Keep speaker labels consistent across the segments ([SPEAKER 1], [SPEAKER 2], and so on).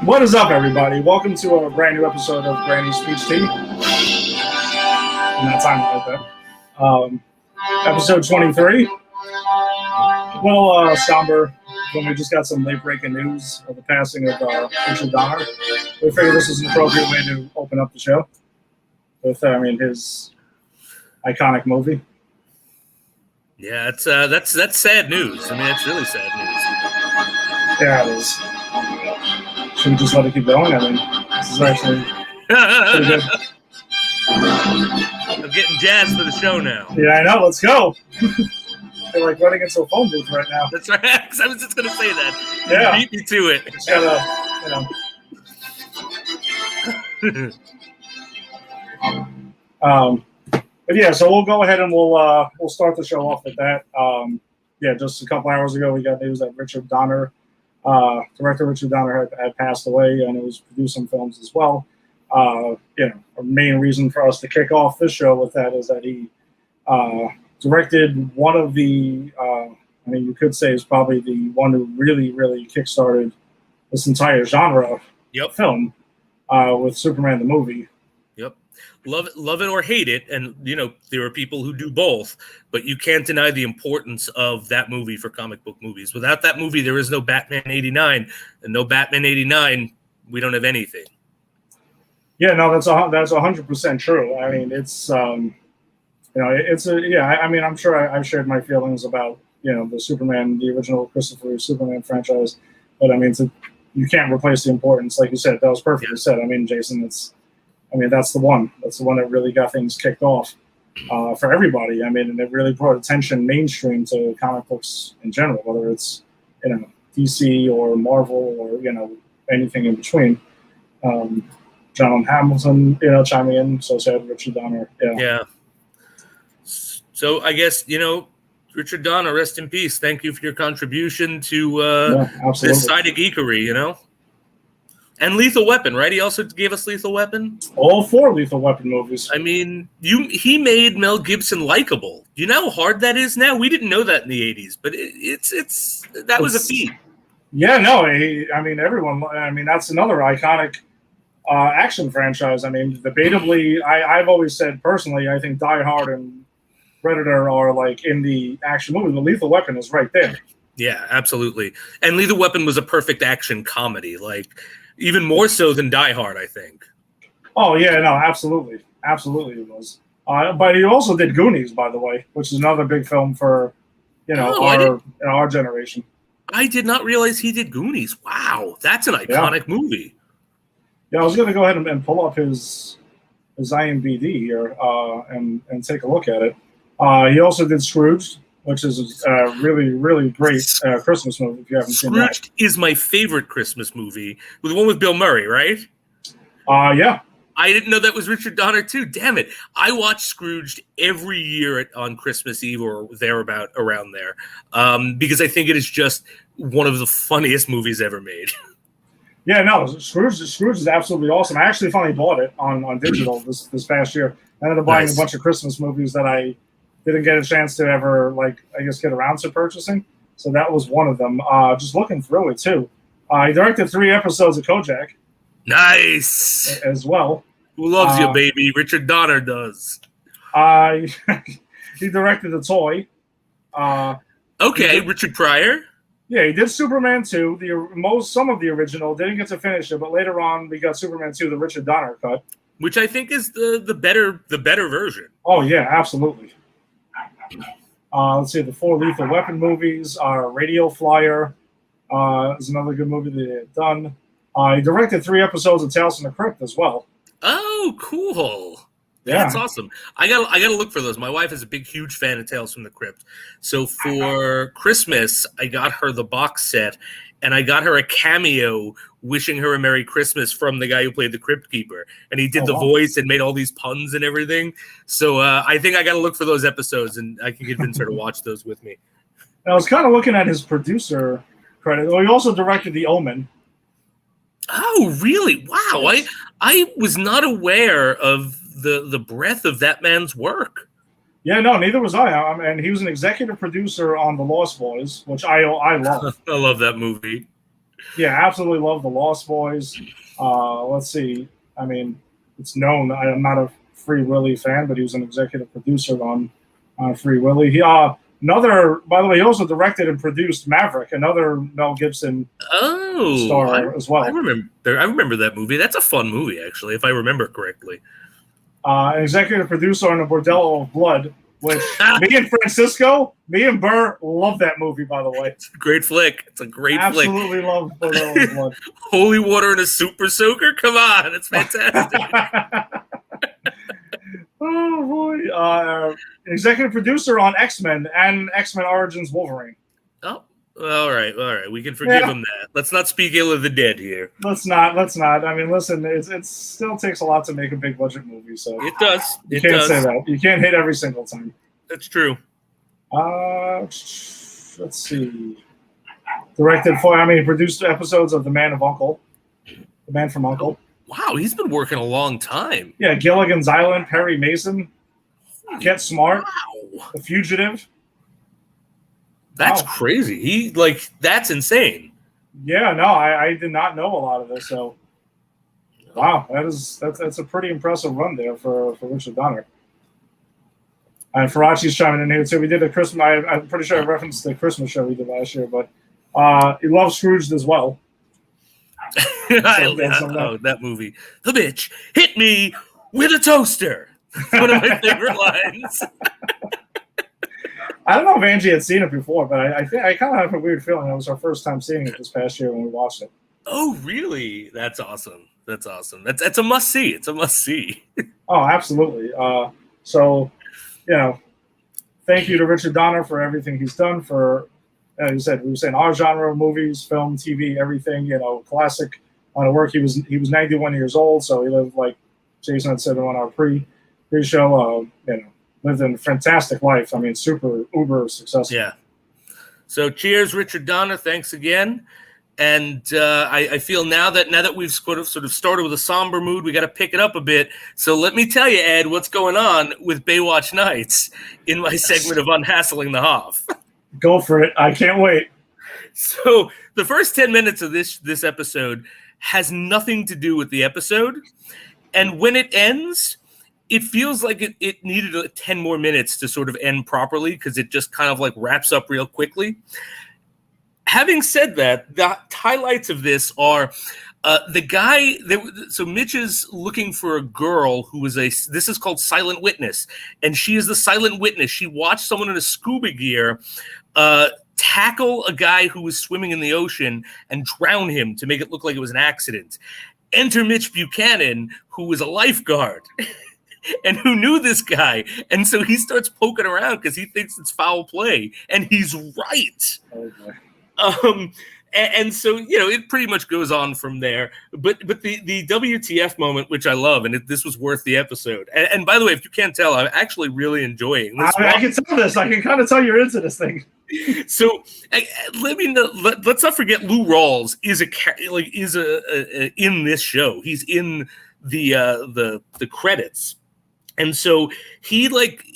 [SPEAKER 1] What is up, everybody? Welcome to a brand new episode of Granny's Speech Tea. I'm not timing like that. Episode 23. Well, somber when we just got some late breaking news of the passing of Richard Donner. We figured this was an appropriate way to open up the show with, his iconic movie.
[SPEAKER 2] Yeah, that's sad news. I mean, it's really sad news.
[SPEAKER 1] Yeah, it is. Should we just let it keep going? I mean, this is actually pretty good.
[SPEAKER 2] I'm getting jazzed for the show now.
[SPEAKER 1] Yeah, I know. Let's go. They're like running into a phone booth right now.
[SPEAKER 2] That's right. I was just going to say that.
[SPEAKER 1] Yeah.
[SPEAKER 2] You beat me to it.
[SPEAKER 1] Just gotta, But yeah, so we'll go ahead and we'll start the show off with that. Just a couple hours ago, we got news that Richard Donner, director Richard Donner, had passed away, and it was producing films as well. A main reason for us to kick off this show with that is that he directed one of the, you could say is probably the one who really, really kickstarted this entire genre film with Superman the movie.
[SPEAKER 2] Yep. Love it or hate it, and there are people who do both, but you can't deny the importance of that movie for comic book movies. Without that movie, there is no Batman 89, and no Batman 89, we don't have anything.
[SPEAKER 1] Yeah, no, that's 100% true. I mean, it's I'm sure I've shared my feelings about the Superman, the original Christopher Reeve Superman franchise, but I mean, you can't replace the importance, like you said. That was perfectly said. I mean, Jason, that's the one. That's the one that really got things kicked off for everybody. I mean, and it really brought attention mainstream to comic books in general, whether it's DC or Marvel or anything in between. John Hamilton, chiming in. So said Richard Donner.
[SPEAKER 2] Yeah. So I guess Richard Donner, rest in peace. Thank you for your contribution to this side of geekery. And Lethal Weapon, right? He also gave us Lethal Weapon.
[SPEAKER 1] All 4 Lethal Weapon movies.
[SPEAKER 2] I mean, he made Mel Gibson likable. You know how hard that is now? We didn't know that in the 80s, but that was a feat. Yeah, no, everyone. That's another iconic action franchise. I mean, debatably, I've always said personally, I think Die Hard and Predator are like in the action movie. The Lethal Weapon is right there. Yeah, absolutely. And Lethal Weapon was a perfect action comedy, like even more so than Die Hard, I think.
[SPEAKER 1] Oh yeah, no, absolutely it was. But he also did Goonies, by the way, which is another big film for our generation.
[SPEAKER 2] I did not realize he did Goonies. Wow, that's an iconic movie.
[SPEAKER 1] Yeah, I was going to go ahead and pull up his IMDb here and take a look at it. He also did Scrooge, which is a really, really great Christmas movie if you haven't seen that.
[SPEAKER 2] Scrooge is my favorite Christmas movie. The one with Bill Murray, right?
[SPEAKER 1] Yeah.
[SPEAKER 2] I didn't know that was Richard Donner, too. Damn it. I watch Scrooge every year on Christmas Eve or thereabout around there because I think it is just one of the funniest movies ever made.
[SPEAKER 1] Yeah, no, Scrooge is absolutely awesome. I actually finally bought it on digital this past year. I ended up buying a bunch of Christmas movies that I didn't get a chance to ever, get around to purchasing. So that was one of them. Just looking through it, too. He directed 3 episodes of Kojak.
[SPEAKER 2] Nice.
[SPEAKER 1] As well.
[SPEAKER 2] Who loves you, baby? Richard Donner does.
[SPEAKER 1] He directed The Toy.
[SPEAKER 2] Richard Pryor.
[SPEAKER 1] Yeah, he did Superman 2, some of the original. Didn't get to finish it, but later on we got Superman 2, the Richard Donner cut,
[SPEAKER 2] which I think is the better version.
[SPEAKER 1] Oh yeah, absolutely. Let's see, the 4 Lethal Weapon movies. Radio Flyer is another good movie that he had done. He directed 3 episodes of Tales from the Crypt as well.
[SPEAKER 2] Oh, cool.
[SPEAKER 1] Yeah.
[SPEAKER 2] That's awesome. I gotta look for those. My wife is a huge fan of Tales from the Crypt. So for Christmas, I got her the box set, and I got her a cameo wishing her a Merry Christmas from the guy who played the Crypt Keeper. And he did the voice and made all these puns and everything. So I think I got to look for those episodes, and I can convince her to watch those with me.
[SPEAKER 1] I was kind of looking at his producer credit. Well, he also directed The Omen.
[SPEAKER 2] Oh, really? Wow. I was not aware of the breadth of that man's work.
[SPEAKER 1] Yeah, no, neither was I. And he was an executive producer on The Lost Boys, which I love.
[SPEAKER 2] I love that movie.
[SPEAKER 1] Yeah, absolutely love The Lost Boys. Let's see. I mean, it's known. I'm not a Free Willy fan, but he was an executive producer on Free Willy. Another, by the way, he also directed and produced Maverick, another Mel Gibson star as well.
[SPEAKER 2] I remember that movie. That's a fun movie, actually, if I remember correctly.
[SPEAKER 1] An executive producer on A Bordello of Blood, which me and Burr love that movie, by the way.
[SPEAKER 2] It's a great flick. It's a great flick.
[SPEAKER 1] Absolutely love Bordello of Blood.
[SPEAKER 2] Holy water and a super soaker? Come on, it's fantastic.
[SPEAKER 1] Oh, boy. Executive producer on X-Men and X-Men Origins Wolverine.
[SPEAKER 2] Oh, all right. We can forgive him that. Let's not speak ill of the dead here.
[SPEAKER 1] Let's not. I mean, listen, it still takes a lot to make a big budget movie, so
[SPEAKER 2] it does.
[SPEAKER 1] You can't say that. You can't hit every single time.
[SPEAKER 2] That's true.
[SPEAKER 1] Let's see. He produced episodes of The Man from U.N.C.L.E.
[SPEAKER 2] Wow, he's been working a long time.
[SPEAKER 1] Yeah, Gilligan's Island, Perry Mason, Get Smart, wow. The Fugitive.
[SPEAKER 2] That's crazy. That's insane.
[SPEAKER 1] Yeah, no, I did not know a lot of this. So, wow, that's a pretty impressive run there for Richard Donner. And Farachi's chiming in here too. We did a Christmas. I'm pretty sure I referenced the Christmas show we did last year, but he loves Scrooged as well.
[SPEAKER 2] That movie. The bitch hit me with a toaster. One of my favorite lines.
[SPEAKER 1] I don't know if Angie had seen it before, but I think I kind of have a weird feeling it was our first time seeing it this past year when we watched it.
[SPEAKER 2] Oh, really? That's awesome. That's a must see. It's a must see.
[SPEAKER 1] Oh, absolutely. So, thank you to Richard Donner for everything he's done for. As you said, we were saying our genre, movies, film, TV, everything. Classic on work. He was 91 years old, so he lived, like Jason had said on our pre-show. Lived a fantastic life. I mean, super uber successful.
[SPEAKER 2] Yeah. So, cheers, Richard Donner. Thanks again. And I feel now that we've sort of started with a somber mood, we got to pick it up a bit. So let me tell you, Ed, what's going on with Baywatch Nights in my segment of Unhassling the Hoff.
[SPEAKER 1] Go for it. I can't wait.
[SPEAKER 2] So the first 10 minutes of this episode has nothing to do with the episode. And when it ends, it feels like it needed 10 more minutes to sort of end properly because it just kind of like wraps up real quickly. Having said that, the highlights of this are the guy. So Mitch is looking for a girl who is this is called Silent Witness, and she is the silent witness. She watched someone in a scuba gear tackle a guy who was swimming in the ocean and drown him to make it look like it was an accident. Enter Mitch Buchanan, who was a lifeguard. And who knew this guy. And so he starts poking around because he thinks it's foul play. And he's right. Okay. And so, it pretty much goes on from there. But the WTF moment, which I love, and this was worth the episode. And by the way, if you can't tell, I'm actually really enjoying this.
[SPEAKER 1] I can tell this. I can kind of tell you're into this thing.
[SPEAKER 2] So let's not forget Lou Rawls is in this show. He's in the credits. And so he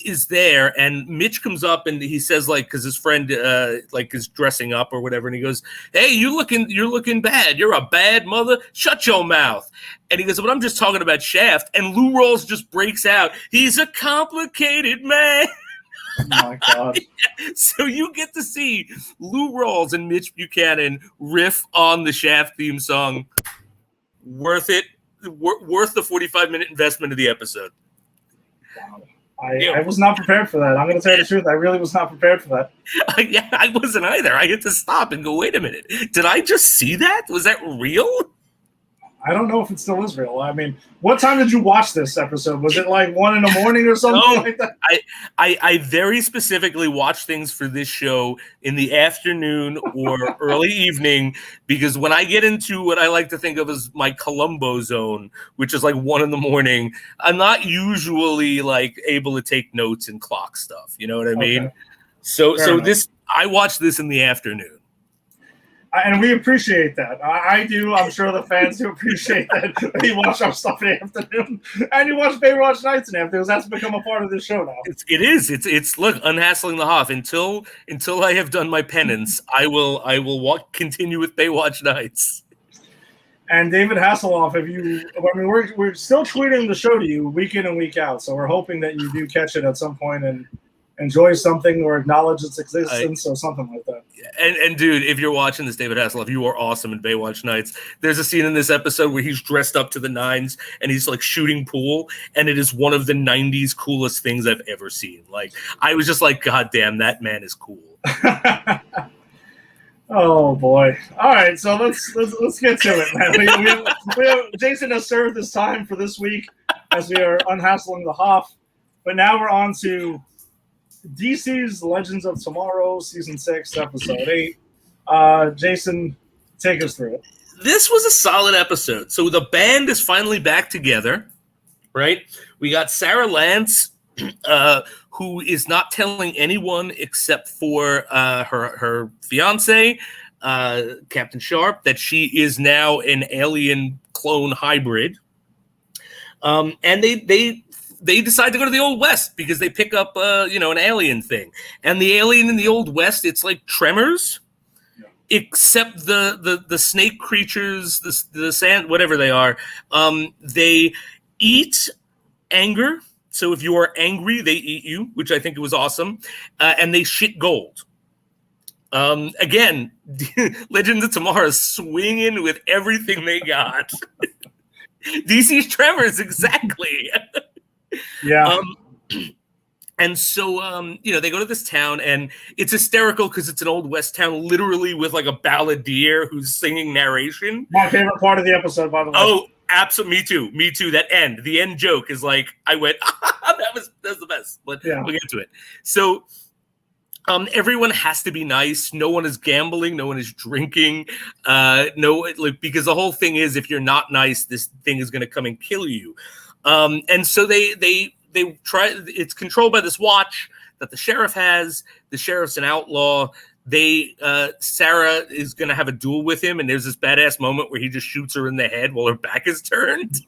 [SPEAKER 2] is there, and Mitch comes up and he says, because his friend is dressing up or whatever, and he goes, "Hey, you're looking bad. You're a bad mother. Shut your mouth." And he goes, "But I'm just talking about Shaft." And Lou Rawls just breaks out. He's a complicated man.
[SPEAKER 1] Oh my God.
[SPEAKER 2] So you get to see Lou Rawls and Mitch Buchanan riff on the Shaft theme song. Worth it. Worth the 45-minute investment of the episode.
[SPEAKER 1] I was not prepared for that. I'm going to tell you the truth. I really was not prepared for that.
[SPEAKER 2] Yeah, I wasn't either. I had to stop and go, wait a minute. Did I just see that? Was that real?
[SPEAKER 1] I don't know if it still is real. I mean, what time did you watch this episode? Was it 1 a.m. or something like that?
[SPEAKER 2] I very specifically watch things for this show in the afternoon or early evening because when I get into what I like to think of as my Columbo zone, which is 1 a.m, I'm not usually able to take notes and clock stuff. You know what I mean?
[SPEAKER 1] Okay.
[SPEAKER 2] So I watch this in the afternoon.
[SPEAKER 1] And we appreciate that. I do. I'm sure the fans do appreciate that. You watch our stuff in the afternoon, and you watch Baywatch Nights in the afternoon. That's become a part of the show now.
[SPEAKER 2] It is. It's look, unhassling the Hoff. Until I have done my penance, I will continue with Baywatch Nights.
[SPEAKER 1] And David Hasselhoff, we're still tweeting the show to you week in and week out. So we're hoping that you do catch it at some point and enjoy something or acknowledge its existence or something like that.
[SPEAKER 2] And dude, if you're watching this, David Hasselhoff, you are awesome in Baywatch Nights. There's a scene in this episode where he's dressed up to the nines and he's like shooting pool, and it is one of the 90s coolest things I've ever seen. Like, I was just like, God damn, that man is cool.
[SPEAKER 1] Oh boy! All right, so let's get to it, man. We have, Jason has served his time for this week as we are unhassling the Hoff, but now we're on to DC's Legends of Tomorrow, Season 6, Episode 8. Jason, take us through it.
[SPEAKER 2] This was a solid episode. So the band is finally back together, right? We got Sarah Lance, who is not telling anyone except for her fiance, Captain Sharp, that she is now an alien clone hybrid. And they decide to go to the Old West because they pick up, an alien thing. And the alien in the Old West, it's like Tremors, except the snake creatures, the sand, whatever they are, they eat anger. So if you are angry, they eat you, which I think was awesome. And they shit gold. Again, Legends of Tomorrow swinging with everything they got. DC's Tremors, exactly.
[SPEAKER 1] Yeah.
[SPEAKER 2] And so, they go to this town, and it's hysterical because it's an Old West town, literally with like a balladeer who's singing narration.
[SPEAKER 1] My favorite part of the episode, by the way.
[SPEAKER 2] Oh, absolutely. Me too. The end joke is like, I went, that's the best. But we'll get to it. So, everyone has to be nice. No one is gambling. No one is drinking. Because the whole thing is, if you're not nice, this thing is going to come and kill you. And so they try. It's controlled by this watch that the sheriff has. The sheriff's an outlaw. Sarah is going to have a duel with him, and there's this badass moment where he just shoots her in the head while her back is turned,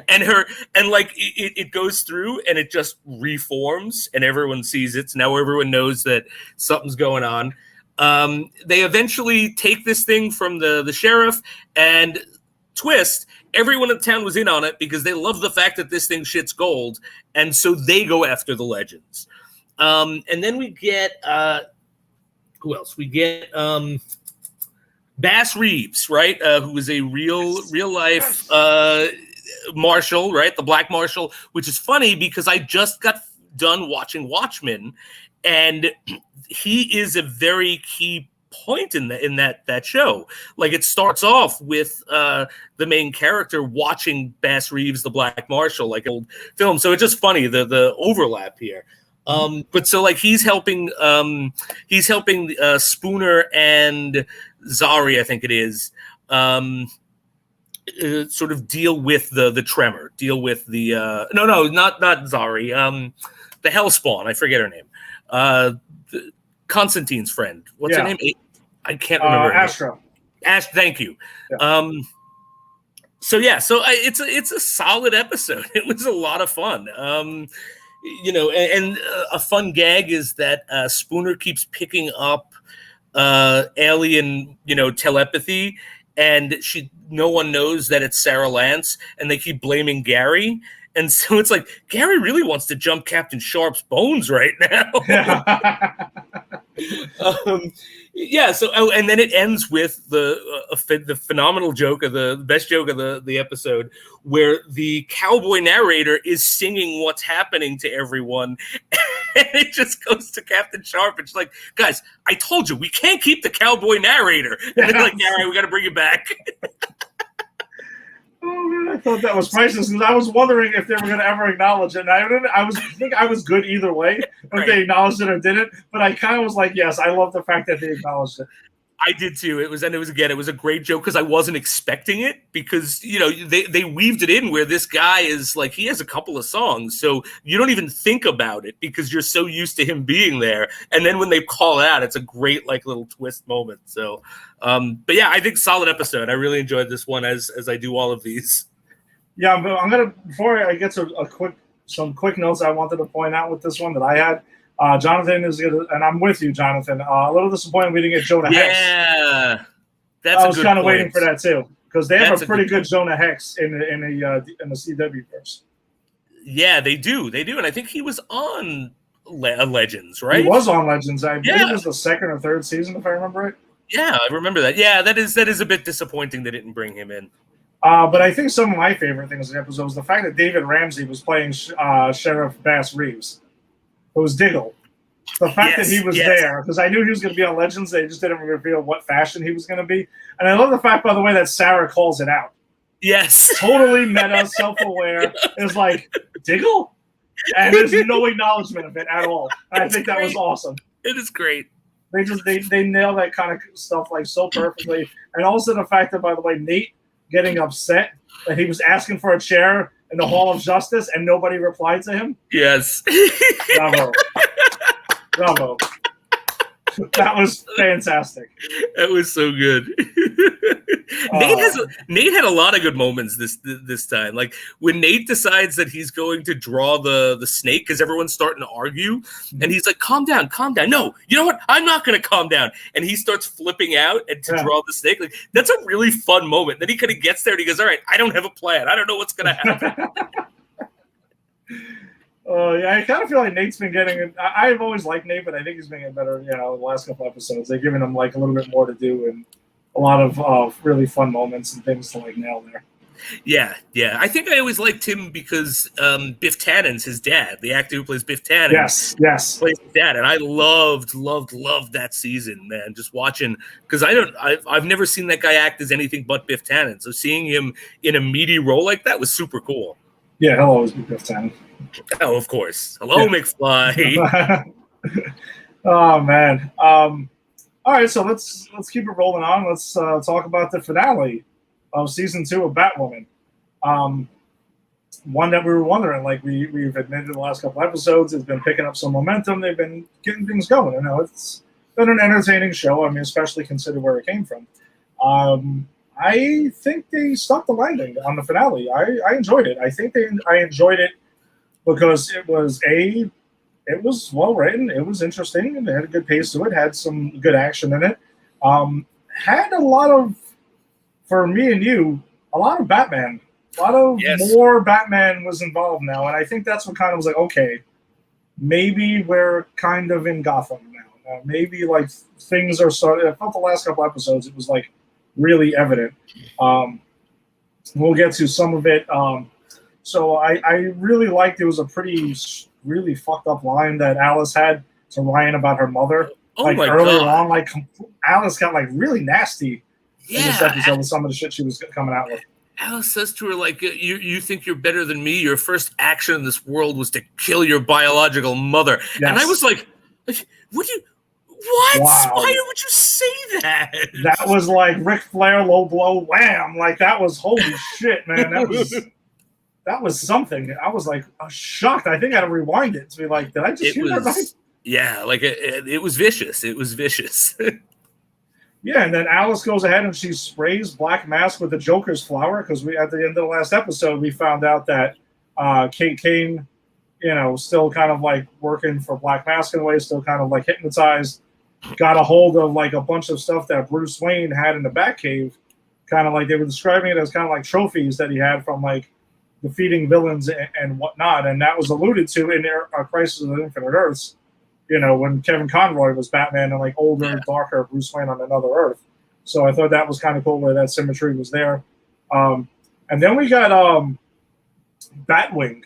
[SPEAKER 2] and it goes through and it just reforms, and everyone sees it. So now everyone knows that something's going on. They eventually take this thing from the sheriff, and twist, everyone in town was in on it because they love the fact that this thing shits gold, and so they go after the legends. And then we get who else? We get Bass Reeves, right? Who is a real life marshal, right? The Black Marshal, which is funny because I just got done watching Watchmen, and he is a very key point in that show. Like, it starts off with the main character watching Bass Reeves, the Black Marshal, like old film. So it's just funny the overlap here. But so like he's helping Spooner and Zari, I think it is, sort of deal with the tremor, deal with the not Zari, the Hellspawn, I forget her name, Constantine's friend. What's her name? I can't remember.
[SPEAKER 1] Astra.
[SPEAKER 2] Ash, thank you. Yeah. So it's a solid episode. It was a lot of fun. And a fun gag is that Spooner keeps picking up alien, telepathy, and no one knows that it's Sarah Lance, and they keep blaming Gary. And so it's like, Gary really wants to jump Captain Sharp's bones right now. And then it ends with the phenomenal joke of the best joke of the episode, where the cowboy narrator is singing what's happening to everyone, and it just goes to Captain Sharp. It's like, guys, I told you we can't keep the cowboy narrator. And they're like, Gary, we got to bring it back.
[SPEAKER 1] Oh man, I thought that was priceless because I was wondering if they were going to ever acknowledge it. And I think I was good either way if they acknowledged it or didn't. But I kind of was like, yes, I love the fact that they acknowledged it.
[SPEAKER 2] I did too. It was a great joke because I wasn't expecting it because they weaved it in where this guy is like he has a couple of songs, so you don't even think about it because you're so used to him being there. And then when they call it out, it's a great like little twist moment. So, but yeah, I think solid episode. I really enjoyed this one as I do all of these.
[SPEAKER 1] Yeah, but I'm gonna before I get to some quick notes I wanted to point out with this one that I had. Jonathan is gonna, and I'm with you, Jonathan. A little disappointed we didn't get Jonah Hex.
[SPEAKER 2] Yeah,
[SPEAKER 1] I was kind of waiting for that too because they have a pretty good Jonah Hex in the CW verse.
[SPEAKER 2] Yeah, they do, and I think he was on Legends, right?
[SPEAKER 1] He was on Legends. I believe it was the second or third season, if I remember right.
[SPEAKER 2] Yeah, I remember that. Yeah, that is a bit disappointing they didn't bring him in.
[SPEAKER 1] But I think some of my favorite things in the episode was the fact that David Ramsey was playing Sheriff Bass Reeves. It was Diggle. The fact that he was there, because I knew he was going to be on Legends, they just didn't reveal what fashion he was going to be. And I love the fact, by the way, that Sarah calls it out.
[SPEAKER 2] Yes.
[SPEAKER 1] Totally meta, self-aware. It's like, Diggle? And there's no acknowledgement of it at all. I think that was awesome.
[SPEAKER 2] It is great.
[SPEAKER 1] They nail that kind of stuff like so perfectly. And also the fact that, by the way, Nate getting upset that he was asking for a chair in the Hall of Justice and nobody replied to him.
[SPEAKER 2] Yes.
[SPEAKER 1] Bravo. That was fantastic.
[SPEAKER 2] That was so good. Nate had a lot of good moments this time. Like when Nate decides that he's going to draw the snake because everyone's starting to argue, and he's like, "Calm down. No, you know what? I'm not going to calm down." And he starts flipping out and to draw the snake. Like that's a really fun moment. Then he kind of gets there and he goes, "All right, I don't have a plan. I don't know what's going to happen."
[SPEAKER 1] Yeah, I kind of feel like Nate's been getting. I've always liked Nate, but I think he's been getting better. The last couple episodes, they've given him like a little bit more to do and a lot of really fun moments and things to like nail there.
[SPEAKER 2] Yeah. I think I always liked him because Biff Tannen's his dad, the actor who plays Biff Tannen.
[SPEAKER 1] Yes,
[SPEAKER 2] plays his dad, and I loved that season, man. Just watching because I've never seen that guy act as anything but Biff Tannen. So seeing him in a meaty role like that was super cool.
[SPEAKER 1] Yeah, he'll always be Biff Tannen.
[SPEAKER 2] Oh, of course. Hello, McFly.
[SPEAKER 1] Oh man. All right, so let's keep it rolling on. Let's talk about the finale of season 2 of Batwoman. One that we were wondering, like we've admitted the last couple episodes, has been picking up some momentum. They've been getting things going. It's been an entertaining show. I mean, especially consider where it came from. I think they stuck the landing on the finale. I enjoyed it. I think I enjoyed it because it was well written. It was interesting. And it had a good pace to it. Had some good action in it. Had a lot of, for me and you, a lot of Batman. A lot of more Batman was involved now. And I think that's what kind of was like, okay, maybe we're kind of in Gotham now. Maybe like things are starting. I felt the last couple episodes, it was like really evident. We'll get to some of it. So I really liked it was a really fucked up line that Alice had to Ryan about her mother. Earlier on, like Alice got like really nasty in this episode with some of the shit she was coming out with.
[SPEAKER 2] Alice says to her, like, you think you're better than me? Your first action in this world was to kill your biological mother. Yes. And I was like, what? Wow. Why would you say that?
[SPEAKER 1] That was like Ric Flair, low blow, wham. Like, that was holy shit, man. That was something. I was like shocked. I think I had to rewind it to be like, did I just hear that right?
[SPEAKER 2] Yeah, like it was vicious. It was vicious.
[SPEAKER 1] Yeah, and then Alice goes ahead and she sprays Black Mask with the Joker's flower because we at the end of the last episode we found out that Kate Kane, still kind of like working for Black Mask in a way, still kind of like hypnotized, got a hold of like a bunch of stuff that Bruce Wayne had in the Batcave, kind of like they were describing it as kind of like trophies that he had from like defeating villains and whatnot, and that was alluded to in Crisis of the Infinite Earths. When Kevin Conroy was Batman and like older, darker Bruce Wayne on another Earth. So I thought that was kind of cool where that symmetry was there. And then we got Batwing.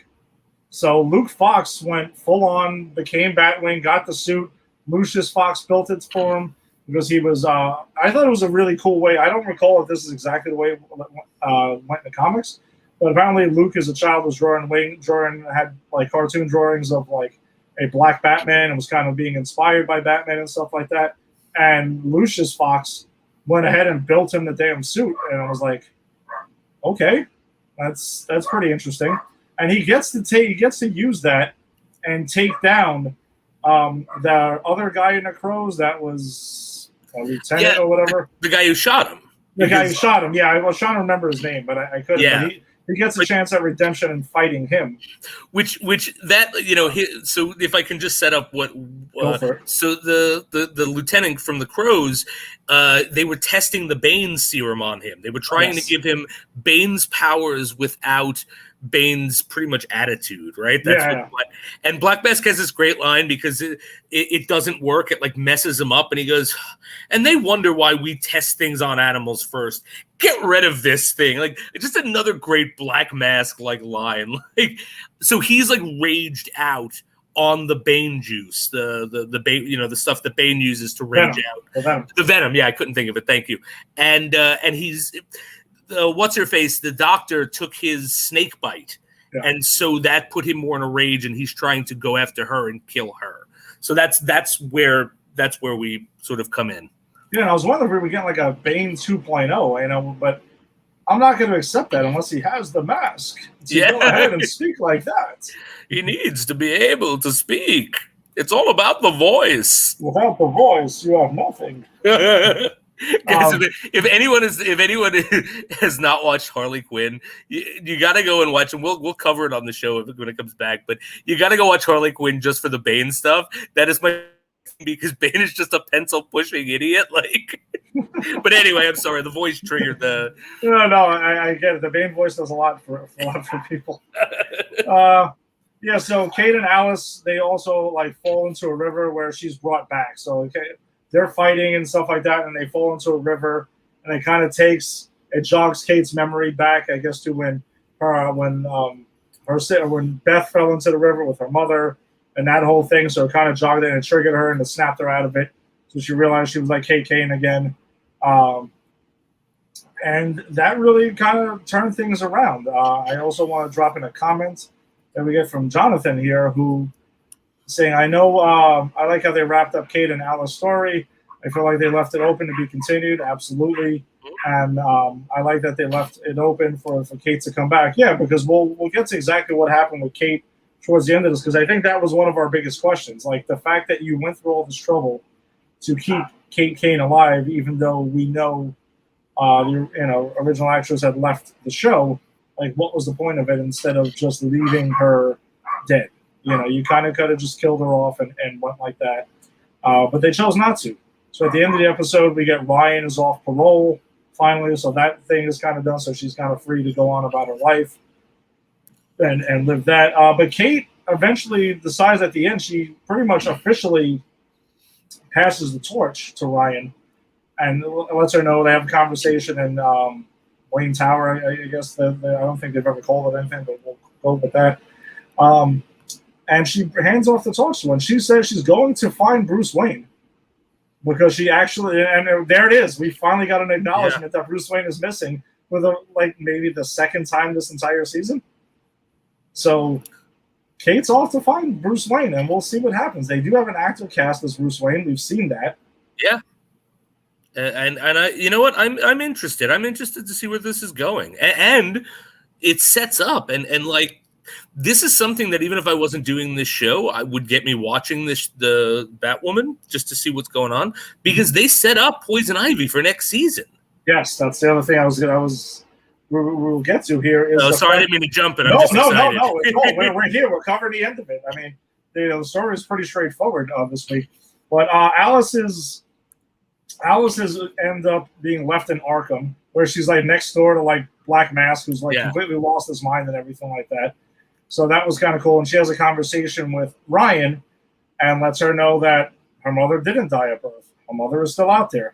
[SPEAKER 1] So Luke Fox went full on, became Batwing, got the suit. Lucius Fox built it for him because he was. I thought it was a really cool way. I don't recall if this is exactly the way it went in the comics, but apparently Luke, as a child, was drawing had like cartoon drawings of like a black Batman and was kind of being inspired by Batman and stuff like that. And Lucius Fox went ahead and built him the damn suit, and I was like, okay, that's pretty interesting. And he gets to use that and take down the other guy in the Crows that was a lieutenant or whatever.
[SPEAKER 2] The guy who shot him.
[SPEAKER 1] The guy who shot him. Yeah, I was trying to remember his name, but I couldn't.
[SPEAKER 2] Yeah.
[SPEAKER 1] But he gets a chance at redemption and fighting him.
[SPEAKER 2] Which that, you know, so if I can just set up what so the lieutenant from the Crows, they were testing the Bane's serum on him. They were trying to give him Bane's powers without Bane's pretty much attitude, right? And Black Mask has this great line because it doesn't work. It like messes him up, and he goes, and they wonder why we test things on animals first. Get rid of this thing. Like, just another great Black Mask like line. Like, so he's like raged out on the Bane juice, the Bane, you know, the stuff that Bane uses to rage out. The venom. Yeah, I couldn't think of it. Thank you. And he's what's her face? The doctor took his snake bite, and so that put him more in a rage, and he's trying to go after her and kill her. So that's where we sort of come in.
[SPEAKER 1] Yeah, and I was wondering if we were getting like a Bane 2.0, you know, but I'm not going to accept that unless he has the mask to go ahead and speak like that.
[SPEAKER 2] He needs to be able to speak. It's all about the voice.
[SPEAKER 1] Without the voice, you have nothing.
[SPEAKER 2] If anyone has not watched Harley Quinn, you got to go and watch, and we'll cover it on the show when it comes back. But you got to go watch Harley Quinn just for the Bane stuff. That is my because Bane is just a pencil pushing idiot. Like, but anyway, I'm sorry, the voice triggered the.
[SPEAKER 1] No, I get it. The Bane voice does a lot for people. Yeah, so Kate and Alice, they also like fall into a river where she's brought back. So they're fighting and stuff like that, and they fall into a river, and it kind of jogs Kate's memory back, I guess, to when Beth fell into the river with her mother and that whole thing. So it kind of jogged it and triggered her and it snapped her out of it. So she realized she was like Kate Kane again. And that really kind of turned things around. I also want to drop in a comment that we get from Jonathan here, who saying, I know I like how they wrapped up Kate and Alice's story. I feel like they left it open to be continued. Absolutely. And I like that they left it open for Kate to come back. Yeah, because we'll get to exactly what happened with Kate towards the end of this, because I think that was one of our biggest questions. Like the fact that you went through all this trouble to keep Kate Kane alive, even though we know the original actress had left the show. Like, what was the point of it instead of just leaving her dead? You know, you kind of could have just killed her off and went like that. But they chose not to. So at the end of the episode, we get Ryan is off parole, finally. So that thing is kind of done. So she's kind of free to go on about her life and live that. But Kate eventually decides at the end, she pretty much officially passes the torch to Ryan and lets her know they have a conversation in Wayne Tower, I guess. I don't think they've ever called it anything, but we'll go with that. And she hands off the torch to her. And she says she's going to find Bruce Wayne because she actually, and there it is. We finally got an acknowledgement that Bruce Wayne is missing for maybe the second time this entire season. So Kate's off to find Bruce Wayne, and we'll see what happens. They do have an actor cast as Bruce Wayne. We've seen that.
[SPEAKER 2] Yeah. And I, you know what? I'm interested. I'm interested to see where this is going. And it sets up and like, this is something that even if I wasn't doing this show, I would get me watching the Batwoman just to see what's going on, because they set up Poison Ivy for next season.
[SPEAKER 1] Yes, that's the other thing we'll get to here.
[SPEAKER 2] Sorry, I didn't mean to jump in.
[SPEAKER 1] No. We're here. We're covering the end of it. I mean, the story is pretty straightforward this week. But Alice has ended up being left in Arkham, where she's like next door to like Black Mask, who's like completely lost his mind and everything like that. So that was kind of cool. And she has a conversation with Ryan and lets her know that her mother didn't die at birth. Her mother is still out there.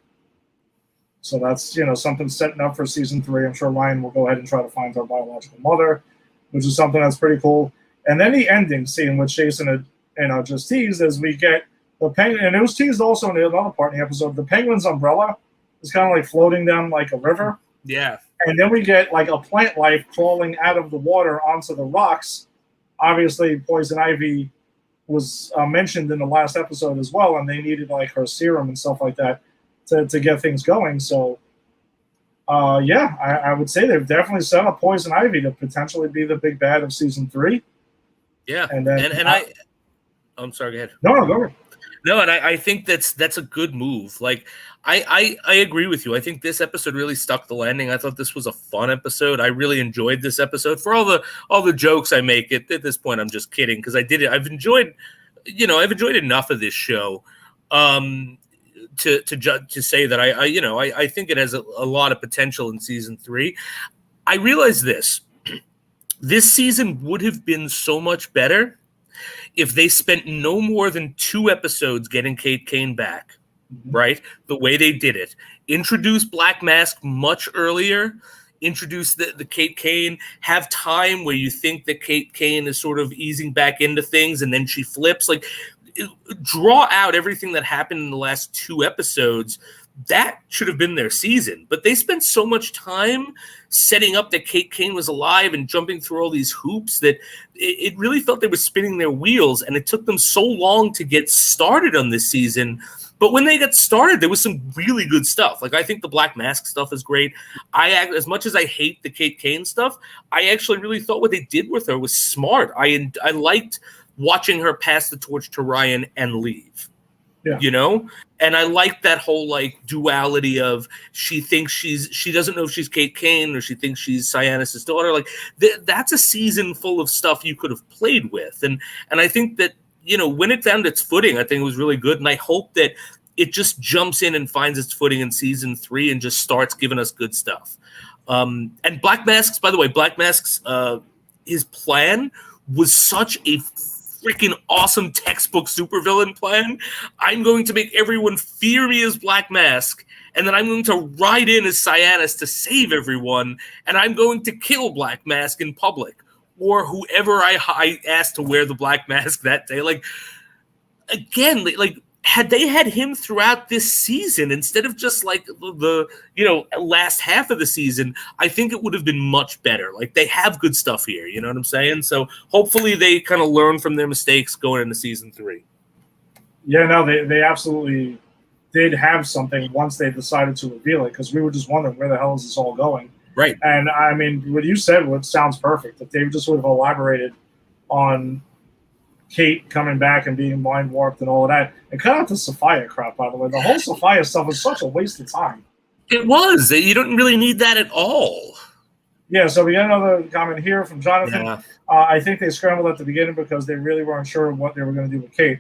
[SPEAKER 1] So that's, something setting up for season 3. I'm sure Ryan will go ahead and try to find her biological mother, which is something that's pretty cool. And then the ending scene, which Jason had just teased, is we get the penguin, and it was teased also in another part in the episode. The penguin's umbrella is kind of like floating down like a river.
[SPEAKER 2] Yeah.
[SPEAKER 1] And then we get like a plant life crawling out of the water onto the rocks. Obviously, Poison Ivy was mentioned in the last episode as well, and they needed like her serum and stuff like that. to get things going. So, I would say they've definitely set up Poison Ivy to potentially be the big bad of season 3.
[SPEAKER 2] Yeah,
[SPEAKER 1] and then
[SPEAKER 2] I'm sorry. Go ahead.
[SPEAKER 1] No, go ahead.
[SPEAKER 2] No, and I think that's a good move. Like I agree with you. I think this episode really stuck the landing. I thought this was a fun episode. I really enjoyed this episode. For all the jokes I make at this point, I'm just kidding because I did it. I've enjoyed enough of this show to say that I think it has a lot of potential in season 3. I realize this season would have been so much better if they spent no more than 2 episodes getting Kate Kane back, right? The way they did it. Introduce Black Mask much earlier. Introduce the Kate Kane. Have time where you think that Kate Kane is sort of easing back into things and then she flips. Like, draw out everything that happened in the last 2 episodes. That should have been their season. But they spent so much time setting up that Kate Kane was alive and jumping through all these hoops that it really felt they were spinning their wheels, and it took them so long to get started on this season. But when they got started, there was some really good stuff. Like, I think the Black Mask stuff is great. As much as I hate the Kate Kane stuff, I actually really thought what they did with her was smart. I liked watching her pass the torch to Ryan and leave. Yeah. You know? And I like that whole like duality of she doesn't know if she's Kate Kane or she thinks she's Cyanus' daughter. Like that's a season full of stuff you could have played with. And I think that, when it found its footing, I think it was really good. And I hope that it just jumps in and finds its footing in season 3 and just starts giving us good stuff. And Black Mask's, by the way, his plan was such a freaking awesome textbook supervillain plan. I'm going to make everyone fear me as Black Mask, and then I'm going to ride in as Cyanus to save everyone, and I'm going to kill Black Mask in public, or whoever I asked to wear the Black Mask that day. Like, again, like had they had him throughout this season instead of just like the last half of the season, I think it would have been much better. Like, they have good stuff here, you know what I'm saying? So hopefully they kind of learn from their mistakes going into season 3.
[SPEAKER 1] Yeah, no, they absolutely did have something once they decided to reveal it, because we were just wondering where the hell is this all going.
[SPEAKER 2] Right.
[SPEAKER 1] And I mean, what you said sounds perfect. If they just would have elaborated on Kate coming back and being mind warped and all of that, and cut out the Sophia crap, by the way. The whole Sophia stuff was such a waste of time.
[SPEAKER 2] It was. You don't really need that at all.
[SPEAKER 1] Yeah, so we got another comment here from Jonathan. Yeah. I think they scrambled at the beginning because they really weren't sure what they were going to do with Kate.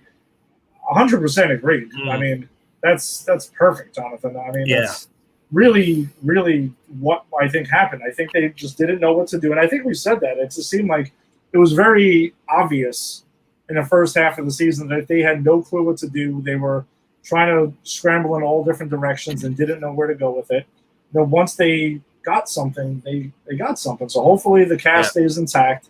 [SPEAKER 1] 100% agreed. I mean, that's perfect, Jonathan. I mean, that's really, really what I think happened. I think they just didn't know what to do. And I think we said that. It just seemed like it was very obvious in the first half of the season that they had no clue what to do. They were trying to scramble in all different directions and didn't know where to go with it. Once they got something, they got something. So hopefully the cast stays intact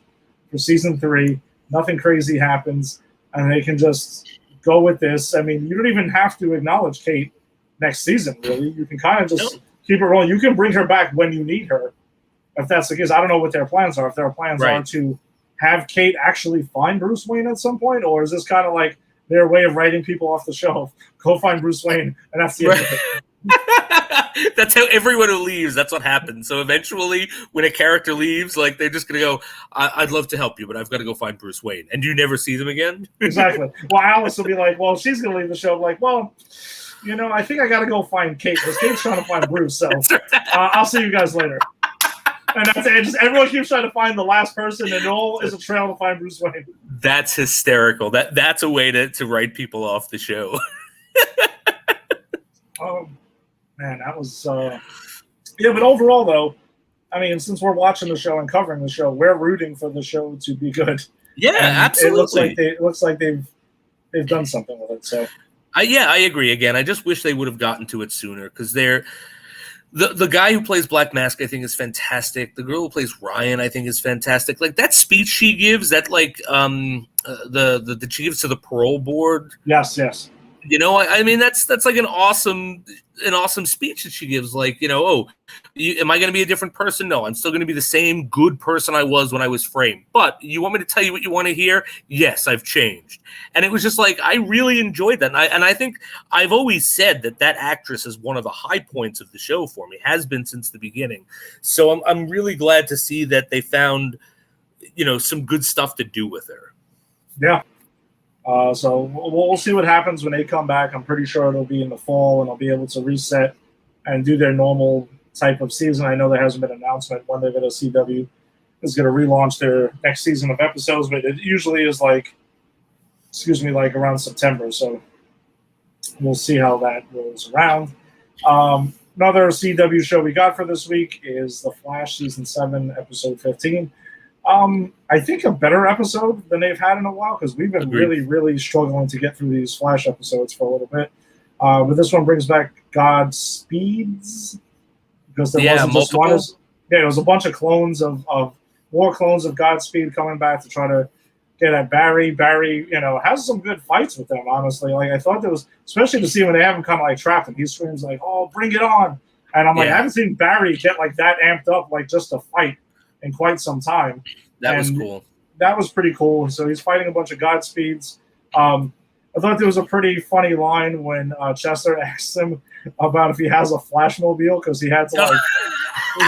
[SPEAKER 1] for season 3. Nothing crazy happens, and they can just go with this. I mean, you don't even have to acknowledge Kate next season, really. You can kind of just keep it rolling. You can bring her back when you need her, if that's the case. I don't know what their plans are. If their plans are to have Kate actually find Bruce Wayne at some point, or is this kind of like their way of writing people off the show? Go find Bruce Wayne, and that's the end of it.
[SPEAKER 2] That's how everyone who leaves, that's what happens. So eventually, when a character leaves, like, they're just going to go, I'd love to help you, but I've got to go find Bruce Wayne. And you never see them again?
[SPEAKER 1] Exactly. Well, Alice will be like, well, she's going to leave the show. I'm like, well, I think I got to go find Kate, because Kate's trying to find Bruce. So I'll see you guys later. And that's it. Just everyone keeps trying to find the last person, and it all is a trail to find Bruce Wayne.
[SPEAKER 2] That's hysterical. That's a way to write people off the show.
[SPEAKER 1] Oh, man, that was but overall, though, I mean, since we're watching the show and covering the show, we're rooting for the show to be good.
[SPEAKER 2] Yeah, and absolutely.
[SPEAKER 1] It looks like they've done something with it. So,
[SPEAKER 2] I agree. Again, I just wish they would have gotten to it sooner, because the guy who plays Black Mask, I think, is fantastic. The girl who plays Ryan, I think, is fantastic. Like, that speech she gives, that like that she gives to the parole board.
[SPEAKER 1] Yes.
[SPEAKER 2] You know, I mean, that's like an awesome speech that she gives. Like, you know, am I going to be a different person? No, I'm still going to be the same good person I was when I was framed. But you want me to tell you what you want to hear? Yes, I've changed. And it was just like, I really enjoyed that. And I think I've always said that actress is one of the high points of the show for me, has been since the beginning. So I'm really glad to see that they found, you know, some good stuff to do with her.
[SPEAKER 1] Yeah. So we'll see what happens when they come back. I'm pretty sure it'll be in the fall, and they'll be able to reset and do their normal type of season. I know there hasn't been an announcement when they're going to CW is going to relaunch their next season of episodes, but it usually is like around September. So we'll see how that rolls around. Another CW show we got for this week is The Flash Season 7, Episode 15. I think a better episode than they've had in a while, because we've been really, really struggling to get through these Flash episodes for a little bit. But this one brings back Godspeeds, because there wasn't just one. There was a bunch of clones of more clones of Godspeed coming back to try to get at Barry. Barry, you know, has some good fights with them, honestly. Like, I thought there was, especially to see when they have him kind of like trapped him. He screams like, "Oh, bring it on!" And I'm like, I haven't seen Barry get like that amped up, like just to fight in quite some time.
[SPEAKER 2] That was cool.
[SPEAKER 1] That was pretty cool. So he's fighting a bunch of Godspeeds. I thought there was a pretty funny line when Chester asked him about if he has a Flashmobile, because he had to like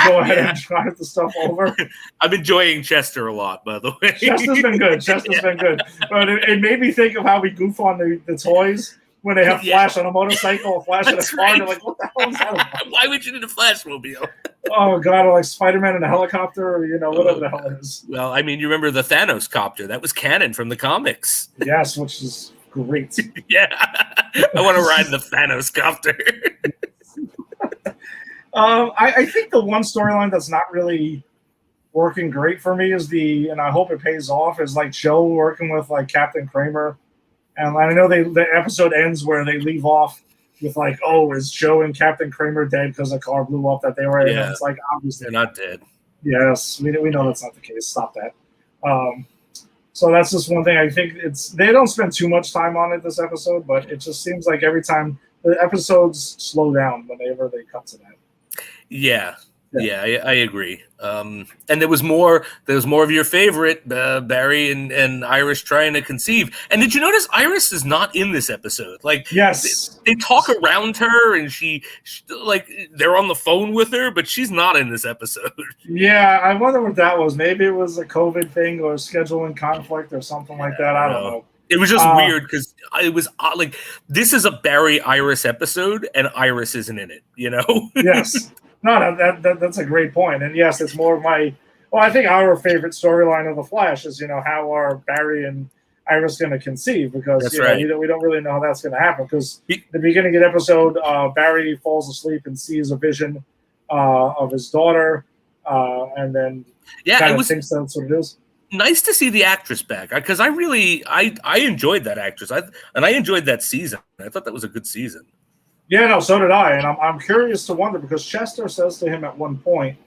[SPEAKER 1] go ahead and drive the stuff over.
[SPEAKER 2] I'm enjoying Chester a lot, by the way.
[SPEAKER 1] Chester's been good. Been good. But it made me think of how we goof on the toys when they have Flash on a motorcycle, a Flash in a car. Right. They're like, what the hell is that about?
[SPEAKER 2] Why would you need a Flashmobile?
[SPEAKER 1] Oh, God, or like Spider-Man in a helicopter, or, you know, whatever the hell it is.
[SPEAKER 2] Well, I mean, you remember the Thanos copter. That was canon from the comics.
[SPEAKER 1] Yes, which is great.
[SPEAKER 2] Yeah. I want to ride the Thanos copter.
[SPEAKER 1] I think the one storyline that's not really working great for me is and I hope it pays off, is like Joe working with like Captain Kramer. And I know the episode ends where they leave off with like, oh, is Joe and Captain Kramer dead because the car blew up that they were in? Yeah. It's like, obviously
[SPEAKER 2] they're not dead.
[SPEAKER 1] Yes, we know that's not the case. Stop that. So that's just one thing. I think they don't spend too much time on it this episode, but it just seems like every time the episodes slow down whenever they cut to that.
[SPEAKER 2] Yeah, I agree. And there was more of your favorite, Barry and Iris trying to conceive. And did you notice Iris is not in this episode? Like,
[SPEAKER 1] yes,
[SPEAKER 2] they talk around her, and she like they're on the phone with her, but she's not in this episode.
[SPEAKER 1] Yeah, I wonder what that was. Maybe it was a COVID thing or scheduling conflict or something like that. I don't know.
[SPEAKER 2] It was just weird because it was like, this is a Barry Iris episode, and Iris isn't in it. You know?
[SPEAKER 1] Yes. No, that's a great point. And yes, it's more of I think our favorite storyline of The Flash is, you know, how are Barry and Iris going to conceive, because we don't really know how that's going to happen, because the beginning of the episode, Barry falls asleep and sees a vision of his daughter, and then kind of thinks that's what it is.
[SPEAKER 2] Nice to see the actress back, because I enjoyed that actress, and I enjoyed that season. I thought that was a good season.
[SPEAKER 1] Yeah, no, so did I, and I'm curious to wonder, because Chester says to him at one point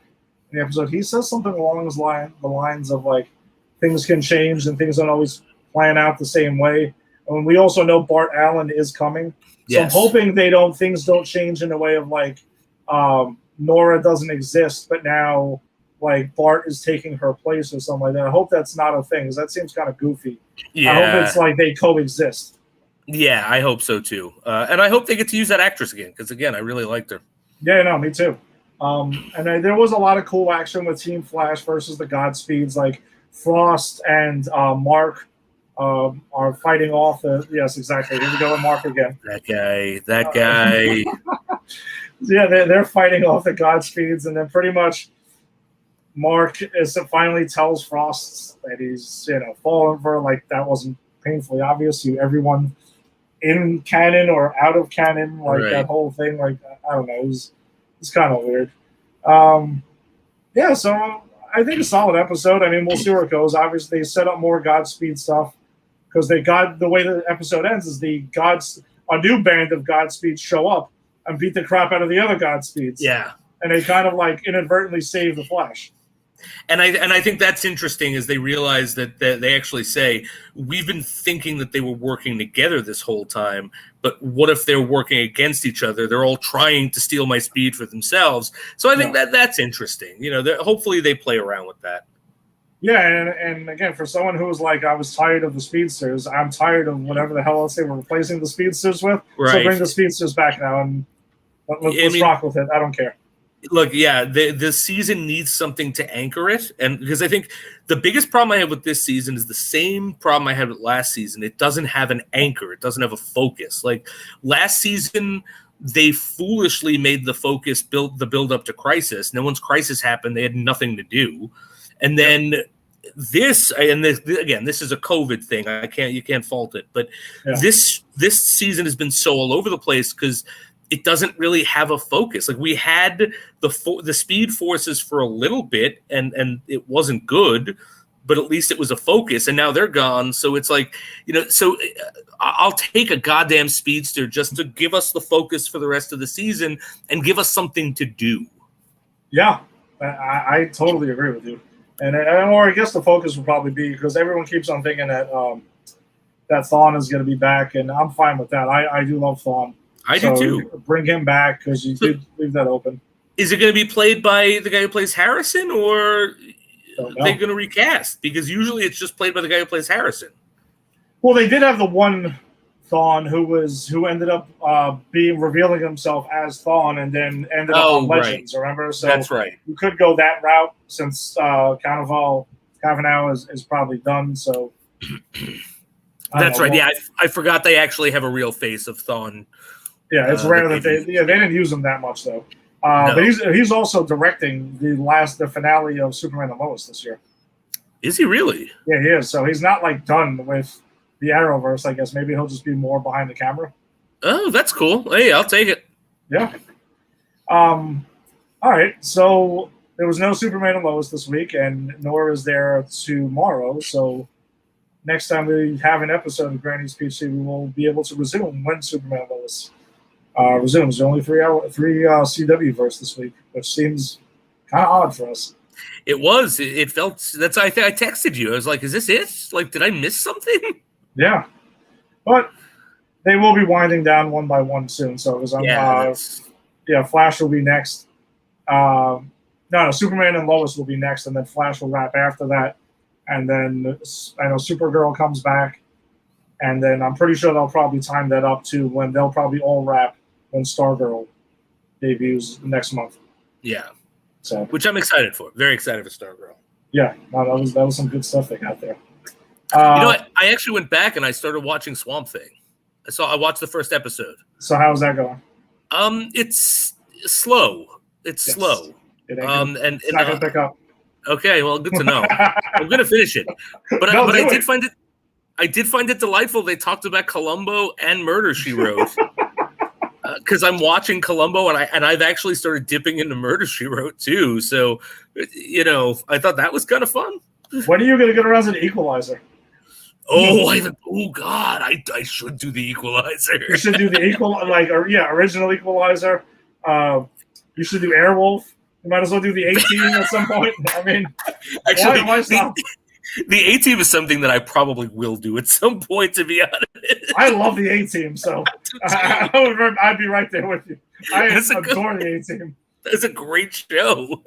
[SPEAKER 1] in the episode, he says something along the lines of like, things can change and things don't always plan out the same way. And we also know Bart Allen is coming, so I'm hoping things don't change in a way of like, Nora doesn't exist, but now like Bart is taking her place or something like that. I hope that's not a thing, because that seems kind of goofy. Yeah. I hope it's like they coexist.
[SPEAKER 2] Yeah, I hope so too. And I hope they get to use that actress again, because again, I really liked her.
[SPEAKER 1] Yeah, no, me too. And there was a lot of cool action with Team Flash versus the Godspeeds. Like Frost and Mark are fighting off yes, exactly. Here we go with Mark again.
[SPEAKER 2] That guy.
[SPEAKER 1] Yeah, they're fighting off the Godspeeds, and then pretty much Mark finally tells Frost that he's, you know, fallen for, like, that wasn't painfully obvious to everyone in canon or out of canon, like that whole thing. Like, I don't know, it's kind of weird. Yeah, so I think a solid episode. I mean, we'll see where it goes. Obviously, they set up more Godspeed stuff, because the way the episode ends is a new band of Godspeeds show up and beat the crap out of the other Godspeeds.
[SPEAKER 2] Yeah.
[SPEAKER 1] And they kind of like inadvertently save the Flash.
[SPEAKER 2] And I think that's interesting as they realize that they actually say, we've been thinking that they were working together this whole time, but what if they're working against each other? They're all trying to steal my speed for themselves. So I think that's interesting. Hopefully they play around with that.
[SPEAKER 1] Yeah, and again, for someone who was like, I was tired of the speedsters, I'm tired of whatever the hell else they were replacing the speedsters with. Right. So bring the speedsters back now and let's rock with it. I don't care.
[SPEAKER 2] Look, yeah, the season needs something to anchor it, and because I think the biggest problem I have with this season is the same problem I had with last season. It doesn't have an anchor. It doesn't have a focus. Like last season, they foolishly made the focus build up to Crisis. And then once Crisis happened, they had nothing to do. And then this is a COVID thing. You can't fault it. But this season has been so all over the place because it doesn't really have a focus. Like we had the Speed Forces for a little bit, and it wasn't good, but at least it was a focus. And now they're gone, so it's like So I'll take a goddamn speedster just to give us the focus for the rest of the season and give us something to do.
[SPEAKER 1] Yeah, I totally agree with you. Or I guess the focus will probably be because everyone keeps on thinking that that Thawne is going to be back, and I'm fine with that. I do love Thawne.
[SPEAKER 2] I do too.
[SPEAKER 1] Bring him back because you did leave that open.
[SPEAKER 2] Is it going to be played by the guy who plays Harrison, or are they going to recast? Because usually it's just played by the guy who plays Harrison.
[SPEAKER 1] Well, they did have the one Thawne who ended up revealing himself as Thawne and then ended up on Legends. Right. Remember? So
[SPEAKER 2] that's right.
[SPEAKER 1] You could go that route since Cannavale is probably done. So
[SPEAKER 2] that's right. Yeah, I forgot they actually have a real face of Thawne.
[SPEAKER 1] Yeah, it's rare that they didn't use him that much though. No. But he's also directing the finale of Superman and Lois this year.
[SPEAKER 2] Is he really?
[SPEAKER 1] Yeah, he is. So he's not like done with the Arrowverse, I guess. Maybe he'll just be more behind the camera.
[SPEAKER 2] Oh, that's cool. Hey, I'll take it.
[SPEAKER 1] Yeah. All right. So there was no Superman and Lois this week, and nor is there tomorrow. So next time we have an episode of Granny's PC, we will be able to resume when Superman and Lois resumes. There are only three CW verse this week, which seems kind of odd for us.
[SPEAKER 2] It was. It felt. That's. I think I texted you. I was like, "Is this it? Like, did I miss something?"
[SPEAKER 1] Yeah, but they will be winding down one by one soon. So it was Flash will be next. No, Superman and Lois will be next, and then Flash will wrap after that. And then I know Supergirl comes back, and then I'm pretty sure they'll probably time that up to when they'll probably all wrap when Stargirl debuts next month.
[SPEAKER 2] Yeah.
[SPEAKER 1] So,
[SPEAKER 2] which I'm excited for. Very excited for Stargirl.
[SPEAKER 1] Yeah, no, that was some good stuff they got there.
[SPEAKER 2] I actually went back and I started watching Swamp Thing. I watched the first episode.
[SPEAKER 1] So how's that going?
[SPEAKER 2] It's slow. It's slow.
[SPEAKER 1] It's not gonna pick up.
[SPEAKER 2] Okay, well, good to know. I'm gonna finish it, but I did find it. I did find it delightful. They talked about Columbo and Murder, She Wrote. Because I'm watching Columbo and I've actually started dipping into Murder, She Wrote too. So, I thought that was kind of fun.
[SPEAKER 1] When are you going to get around to the Equalizer?
[SPEAKER 2] God, I should do the Equalizer.
[SPEAKER 1] You should do the original Equalizer. You should do Airwolf. You might as well do the A-Team at some point. I mean,
[SPEAKER 2] actually, the A-Team is something that I probably will do at some point, to be honest.
[SPEAKER 1] I love the A-Team, so I'd be right there with you. I adore the A-Team.
[SPEAKER 2] That's a great show.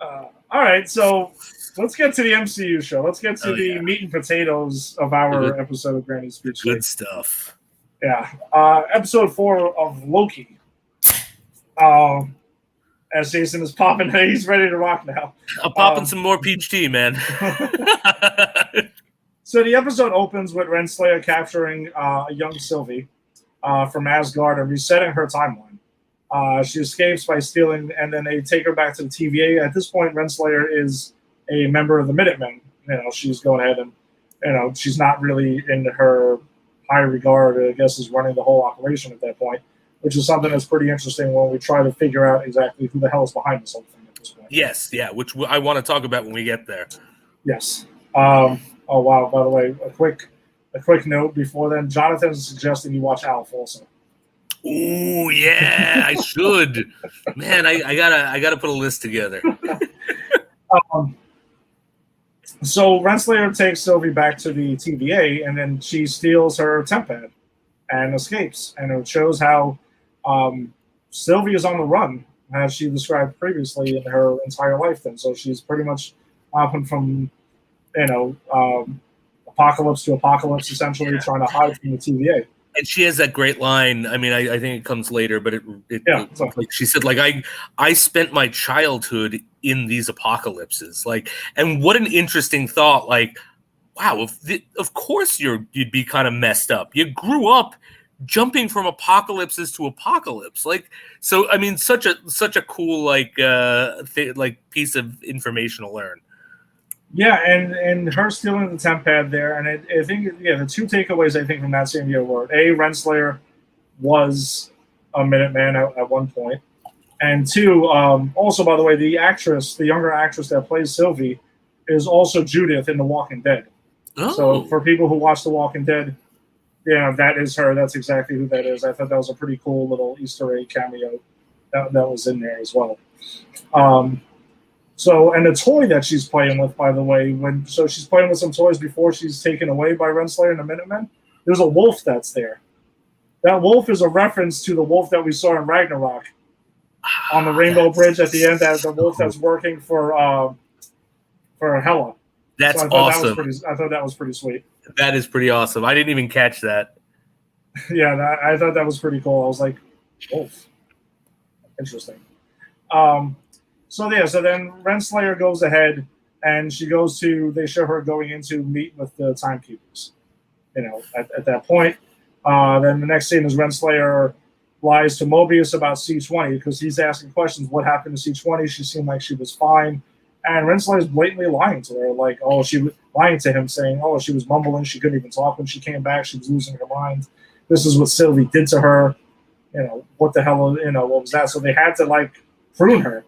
[SPEAKER 1] All right, so let's get to the MCU show. Let's get to the meat and potatoes of our episode of Granny's Speech.
[SPEAKER 2] Good stuff.
[SPEAKER 1] Yeah. Episode 4 of Loki. As Jason is popping, he's ready to rock now.
[SPEAKER 2] I'm popping some more peach tea, man.
[SPEAKER 1] So the episode opens with Renslayer capturing a young Sylvie from Asgard and resetting her timeline. She escapes by stealing, and then they take her back to the TVA. At this point, Renslayer is a member of the Minutemen. She's going ahead and, she's not really in her high regard, I guess, is running the whole operation at that point, which is something that's pretty interesting when we try to figure out exactly who the hell is behind this whole thing at this point.
[SPEAKER 2] Yes, yeah, which I want to talk about when we get there.
[SPEAKER 1] Yes. Oh, wow, by the way, a quick note before then. Jonathan is suggesting you watch Alf also.
[SPEAKER 2] Ooh, yeah, I should. Man, I gotta put a list together.
[SPEAKER 1] Um, so Renslayer takes Sylvie back to the TVA, and then she steals her temp pad and escapes. And it shows how Sylvie is on the run, as she described previously in her entire life. Then, so she's pretty much hopping from, apocalypse to apocalypse, essentially trying to hide from the TVA.
[SPEAKER 2] And she has that great line. I mean, I think it comes later, but like she said, like I spent my childhood in these apocalypses. Like, and what an interesting thought. Like, wow, of course you'd be kind of messed up. You grew up jumping from apocalypses to apocalypse. Like, so I mean, such a cool like piece of information to learn.
[SPEAKER 1] Yeah, and her stealing the temp pad there, and I think the two takeaways I think from that same year were Renslayer was a Minuteman at one point, and two, also by the way, the younger actress that plays Sylvie, is also Judith in The Walking Dead.
[SPEAKER 2] Oh.
[SPEAKER 1] So for people who watch The Walking Dead, that is her. That's exactly who that is. I thought that was a pretty cool little Easter egg cameo that was in there as well. So, and the toy that she's playing with, by the way, she's playing with some toys before she's taken away by Renslayer and the Minutemen. There's a wolf that's there. That wolf is a reference to the wolf that we saw in Ragnarok on the Rainbow Bridge at the end. As the wolf that's working for Hela.
[SPEAKER 2] That's awesome.
[SPEAKER 1] I thought that was pretty sweet.
[SPEAKER 2] That is pretty awesome. I didn't even catch that.
[SPEAKER 1] Yeah, I thought that was pretty cool. I was like, wolf. Interesting. So then Renslayer goes ahead, and they show her going in to meet with the timekeepers. At that point, then the next scene is Renslayer lies to Mobius about C20 because he's asking questions. What happened to C20? She seemed like she was fine, and Renslayer's blatantly lying to her, like, she was lying to him, saying, she was mumbling, she couldn't even talk when she came back, she was losing her mind. This is what Sylvie did to her. What the hell? What was that? So they had to prune her.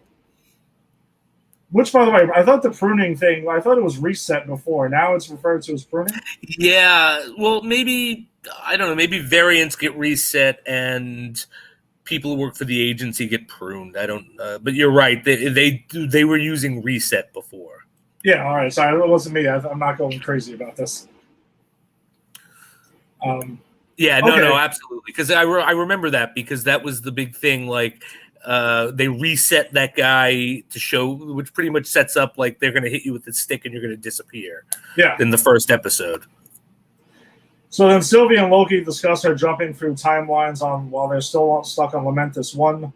[SPEAKER 1] Which, by the way, I thought the pruning thing, I thought it was reset before. Now it's referred to as pruning?
[SPEAKER 2] Yeah. Well, maybe, I don't know, maybe variants get reset and people who work for the agency get pruned. I don't but you're right. They were using reset before.
[SPEAKER 1] Yeah, all right. Sorry, it wasn't me. I'm not going crazy about this.
[SPEAKER 2] Yeah, no, absolutely. Because I remember that because that was the big thing, they reset that guy to show, which pretty much sets up they're going to hit you with the stick and you're going to disappear.
[SPEAKER 1] Yeah.
[SPEAKER 2] In the first episode.
[SPEAKER 1] So then Sylvie and Loki discuss her jumping through timelines while they're still stuck on Lamentis 1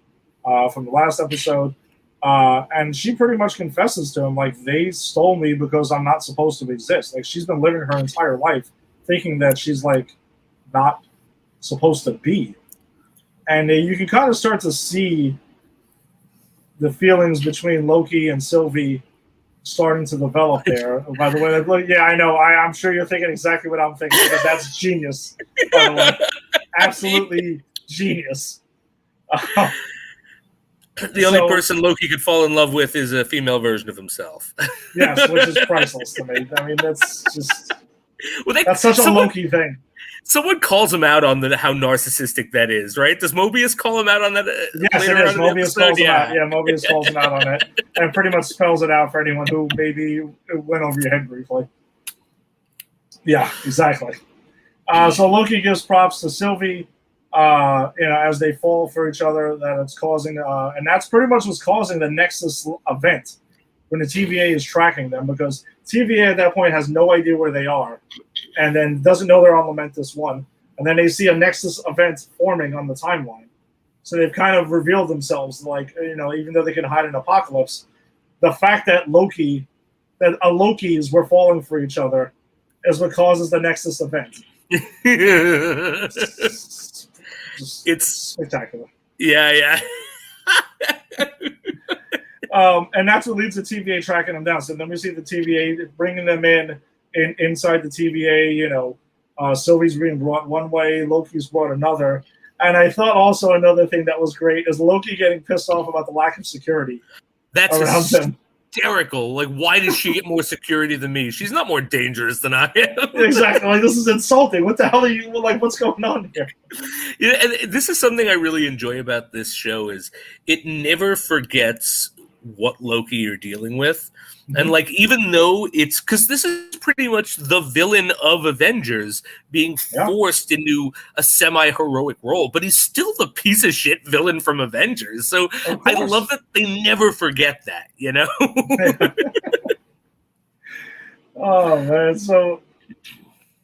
[SPEAKER 1] from the last episode. And she pretty much confesses to him, they stole me because I'm not supposed to exist. She's been living her entire life thinking that she's not supposed to be. And you can kind of start to see the feelings between Loki and Sylvie starting to develop there. By the way, yeah, I know. I'm sure you're thinking exactly what I'm thinking. Because that's genius, by the way. Absolutely genius.
[SPEAKER 2] The only person Loki could fall in love with is a female version of himself.
[SPEAKER 1] Yes, which is priceless to me. I mean, that's just... that's such a Loki thing.
[SPEAKER 2] Someone calls him out on how narcissistic that is, right? Does Mobius call him out on that?
[SPEAKER 1] Yes, it is. Mobius calls him out. Yeah, Mobius calls him out on it, and pretty much spells it out for anyone who maybe went over your head briefly. Yeah, exactly. So Loki gives props to Sylvie, as they fall for each other. That it's causing, and that's pretty much what's causing the Nexus event when the TVA is tracking them, because TVA at that point has no idea where they are, and then doesn't know they're on Lamentis 1. And then they see a Nexus event forming on the timeline. So they've kind of revealed themselves, even though they can hide in Apocalypse, the fact that Lokis were falling for each other is what causes the Nexus event.
[SPEAKER 2] It's
[SPEAKER 1] spectacular.
[SPEAKER 2] Yeah.
[SPEAKER 1] And that's what leads to TVA tracking them down. So then we see the TVA bringing them inside the TVA. Sylvie's being brought one way, Loki's brought another. And I thought also another thing that was great is Loki getting pissed off about the lack of security.
[SPEAKER 2] That's hysterical. Why does she get more security than me? She's not more dangerous than I am.
[SPEAKER 1] Exactly. This is insulting. What the hell are you what's going on here?
[SPEAKER 2] And this is something I really enjoy about this show is it never forgets what Loki you're dealing with. And like, even though it's because this is pretty much the villain of Avengers being forced into a semi-heroic role, but he's still the piece of shit villain from Avengers. So I love that they never forget that, you know?
[SPEAKER 1] Oh man, so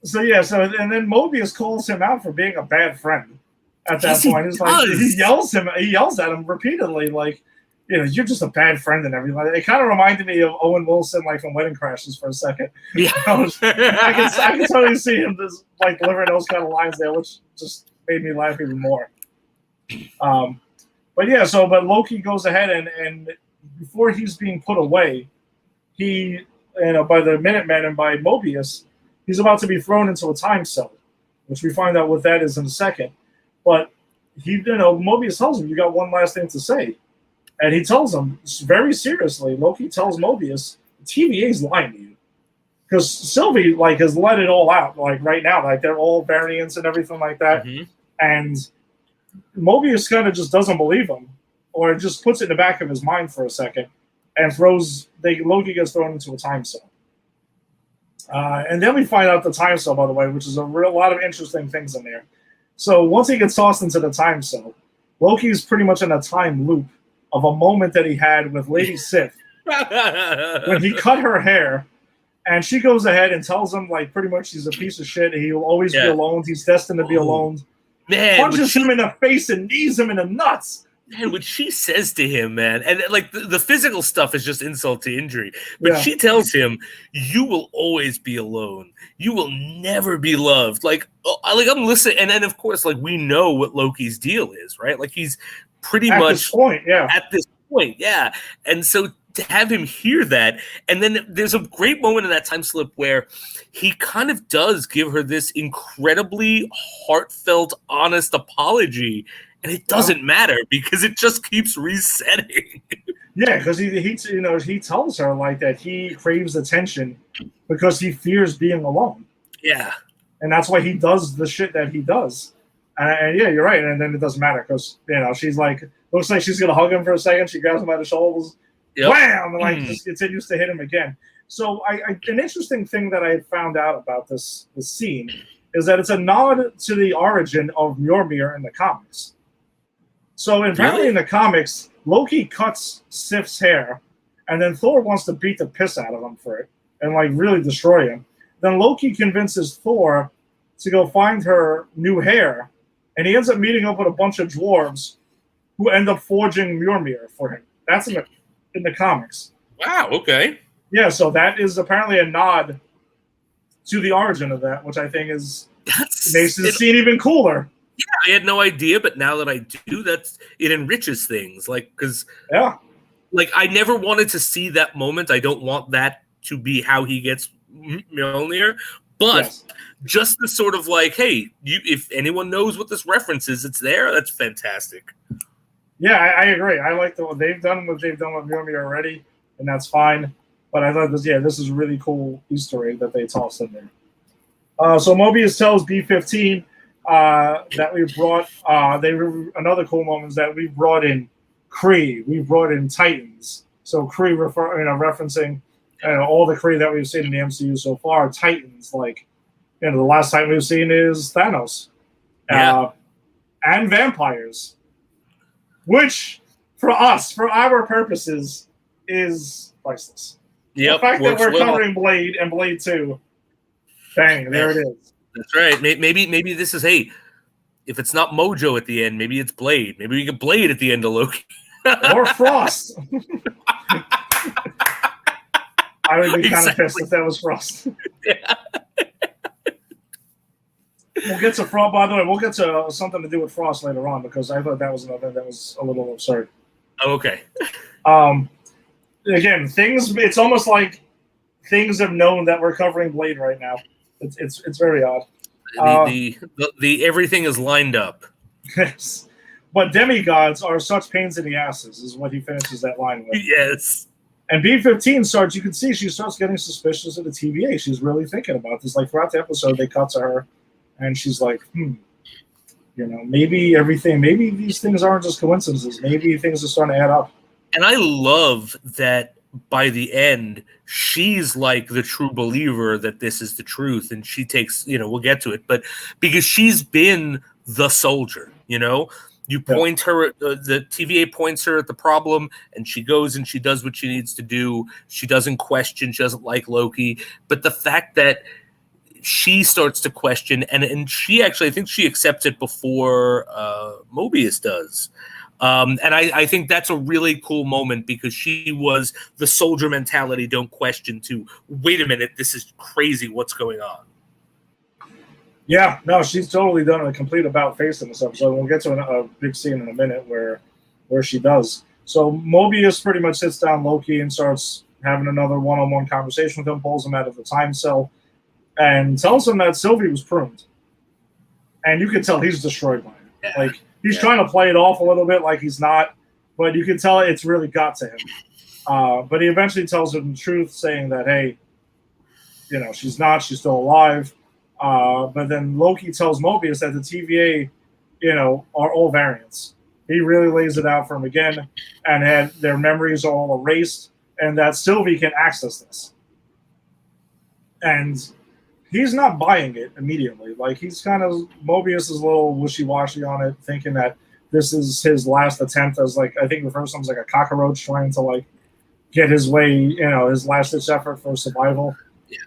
[SPEAKER 1] and then Mobius calls him out for being a bad friend at that point. He's like, he yells at him repeatedly, like, you know, you're just a bad friend and everything. It kind of reminded me of Owen Wilson, like from Wedding Crashers, for a second.
[SPEAKER 2] Yeah,
[SPEAKER 1] I can totally see him just like delivering those kind of lines there, which just made me laugh even more. But Loki goes ahead and before he's being put away, he, you know, by the Minutemen and by Mobius, he's about to be thrown into a time cell, which we find out what that is in a second. But Mobius tells him, "You got one last thing to say." And he tells him very seriously. Loki tells Mobius, "TVA's lying to you," because Sylvie like has let it all out. Like right now, like they're all variants and everything like that. Mm-hmm. And Mobius kind of just doesn't believe him, or just puts it in the back of his mind for a second, and Loki gets thrown into a time cell. And then we find out the time cell, by the way, which is a lot of interesting things in there. So once he gets tossed into the time cell, Loki's pretty much in a time loop of a moment that he had with Lady Sif when he cut her hair, and she goes ahead and tells him, like, pretty much he's a piece of shit. He will always be alone. He's destined to be alone.
[SPEAKER 2] Man,
[SPEAKER 1] punches him in the face and knees him in the nuts.
[SPEAKER 2] Man, what she says to him, man, and like the physical stuff is just insult to injury. But she tells him, "You will always be alone. You will never be loved." Like I'm listening, and then of course, like we know what Loki's deal is, right? Like he's pretty much at this point, and so to have him hear that, and then there's a great moment in that time slip where he kind of does give her this incredibly heartfelt, honest apology. And it doesn't matter because it just keeps resetting.
[SPEAKER 1] Yeah, because he tells her like that he craves attention because he fears being alone.
[SPEAKER 2] Yeah,
[SPEAKER 1] and that's why he does the shit that he does. And yeah, you're right. And then it doesn't matter because she's like, looks like she's gonna hug him for a second. She grabs him by the shoulders, wham, and like just continues to hit him again. So an interesting thing that I had found out about this scene is that it's a nod to the origin of Mjolnir in the comics. So apparently in the comics, Loki cuts Sif's hair, and then Thor wants to beat the piss out of him for it and like really destroy him. Then Loki convinces Thor to go find her new hair, and he ends up meeting up with a bunch of dwarves who end up forging Mjolnir for him. That's in the comics.
[SPEAKER 2] Wow. Okay.
[SPEAKER 1] Yeah. So that is apparently a nod to the origin of that, which I think makes the scene even cooler.
[SPEAKER 2] Yeah, I had no idea, but now that I do, it enriches things. Like, because like I never wanted to see that moment. I don't want that to be how he gets Mjolnir, but just the sort of like, hey, if anyone knows what this reference is, it's there. That's fantastic.
[SPEAKER 1] Yeah, I agree. I like what they've done with Mjolnir already, and that's fine. But I thought this is a really cool Easter egg that they tossed in there. So Mobius tells B-15 that we brought. Another cool moment is that we brought in Kree. We brought in Titans. So Kree referencing all the Kree that we've seen in the MCU so far. Titans, like the last time we've seen is Thanos, and vampires, which for our purposes, is priceless.
[SPEAKER 2] Yep,
[SPEAKER 1] the fact that we're covering Blade and Blade 2, bang, there it is.
[SPEAKER 2] That's right. Maybe this is, hey, if it's not Mojo at the end, maybe it's Blade. Maybe we get Blade at the end of Loki.
[SPEAKER 1] Or Frost. I would be kind of pissed if that was Frost.
[SPEAKER 2] Yeah.
[SPEAKER 1] We'll get to Frost, by the way. We'll get to something to do with Frost later on because I thought that was another that was a little absurd.
[SPEAKER 2] Oh, okay.
[SPEAKER 1] Again, it's almost like things have known that we're covering Blade right now. It's very odd.
[SPEAKER 2] The everything is lined up.
[SPEAKER 1] Yes. But demigods are such pains in the asses, is what he finishes that line with.
[SPEAKER 2] Yes. And
[SPEAKER 1] B-15 you can see she starts getting suspicious of the TVA. She's really thinking about this. Like throughout the episode, they cut to her, and she's like, maybe these things aren't just coincidences. Maybe things are starting to add up.
[SPEAKER 2] And I love that by the end, she's like the true believer that this is the truth. And she takes, we'll get to it, but because she's been the soldier, you point her, the TVA points her at the problem, and she goes and she does what she needs to do. She doesn't question. She doesn't like Loki. But the fact that she starts to question, and she actually, I think she accepts it before Mobius does. And I think that's a really cool moment because she was the soldier mentality, don't question, to wait a minute, this is crazy, what's going on?
[SPEAKER 1] Yeah, no, she's totally done a complete about face in this episode. We'll get to a big scene in a minute where she does. So Mobius pretty much sits down Loki and starts having another one-on-one conversation with him, pulls him out of the time cell, and tells him that Sylvie was pruned. And you can tell he's destroyed by it. Yeah. Like, he's trying to play it off a little bit like he's not, but you can tell it's really got to him. But he eventually tells him the truth, saying that, hey, she's still alive. But then Loki tells Mobius that the TVA, are all variants. He really lays it out for him again, and their memories are all erased, and that Sylvie can access this. And he's not buying it immediately. Like, Mobius is a little wishy-washy on it, thinking that this is his last attempt as, like, I think the first one's like a cockroach trying to, like, get his way, his last-ditch effort for survival.
[SPEAKER 2] Yeah.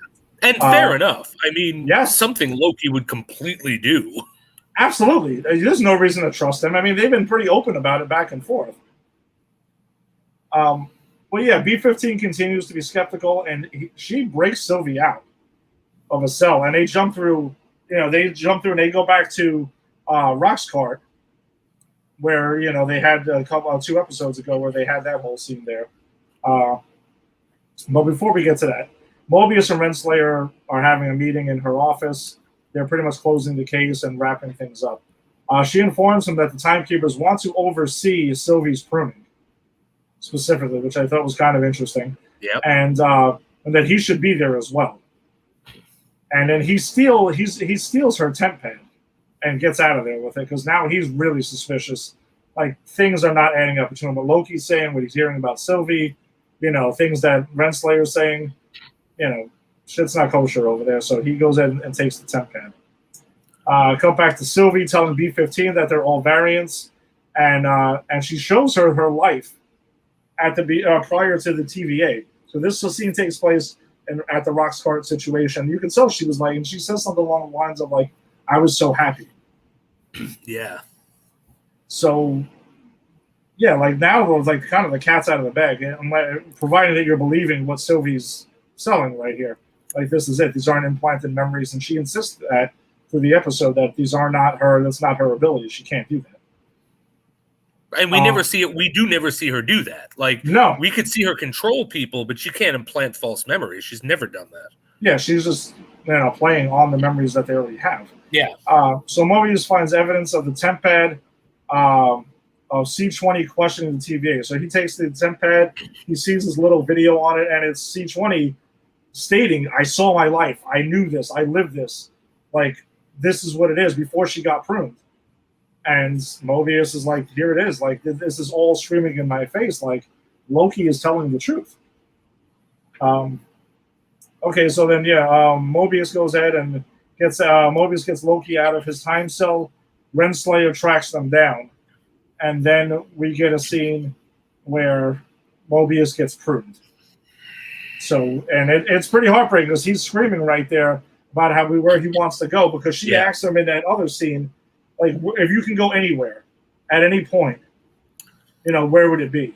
[SPEAKER 2] And fair enough. I mean,
[SPEAKER 1] yes.
[SPEAKER 2] Something Loki would completely do.
[SPEAKER 1] Absolutely. There's no reason to trust him. I mean, they've been pretty open about it back and forth. But yeah, B-15 continues to be skeptical, and she breaks Sylvie out of a cell, and they jump through, and they go back to Roxcart, where, they had 2 episodes ago where they had that whole scene there. But before we get to that, Mobius and Renslayer are having a meeting in her office. They're pretty much closing the case and wrapping things up. She informs him that the Timekeepers want to oversee Sylvie's pruning, specifically, which I thought was kind of interesting.
[SPEAKER 2] Yeah.
[SPEAKER 1] And that he should be there as well. And then he steals her temp pad and gets out of there with it, because now he's really suspicious. Like, things are not adding up between what Loki's saying, what he's hearing about Sylvie, things that Renslayer's saying. Shit's not kosher over there. So he goes in and takes the temp pad. Come back to Sylvie telling B-15 that they're all variants, and she shows her life at the prior to the TVA. So this scene takes place at the Roxcart situation. You can tell she was like, and she says something along the lines of, like, I was so happy.
[SPEAKER 2] Yeah.
[SPEAKER 1] So, yeah, like, now it's like kind of the cat's out of the bag, providing that you're believing what Sylvie's selling right here. Like, this is it. These aren't implanted memories, and she insists that through the episode that these are not her. That's not her ability. She can't do that.
[SPEAKER 2] And we never see it. We do never see her do that. Like,
[SPEAKER 1] no,
[SPEAKER 2] we could see her control people, but she can't implant false memories. She's never done that.
[SPEAKER 1] Yeah, she's just playing on the memories that they already have.
[SPEAKER 2] Yeah.
[SPEAKER 1] So Mobius finds evidence of the temp pad of C20 questioning the TVA. So he takes the temp pad. He sees this little video on it, and it's C20 stating, "I saw my life. I knew this. I lived this. Like, this is what it is," before she got pruned. And Mobius is like, here it is. Like, this is all screaming in my face. Like, Loki is telling the truth. Okay, so then, Mobius goes ahead and gets Loki out of his time cell. Renslayer tracks them down. And then we get a scene where Mobius gets pruned. So, and it's pretty heartbreaking because he's screaming right there about where he wants to go, because she asks him in that other scene, like, if you can go anywhere at any point, where would it be?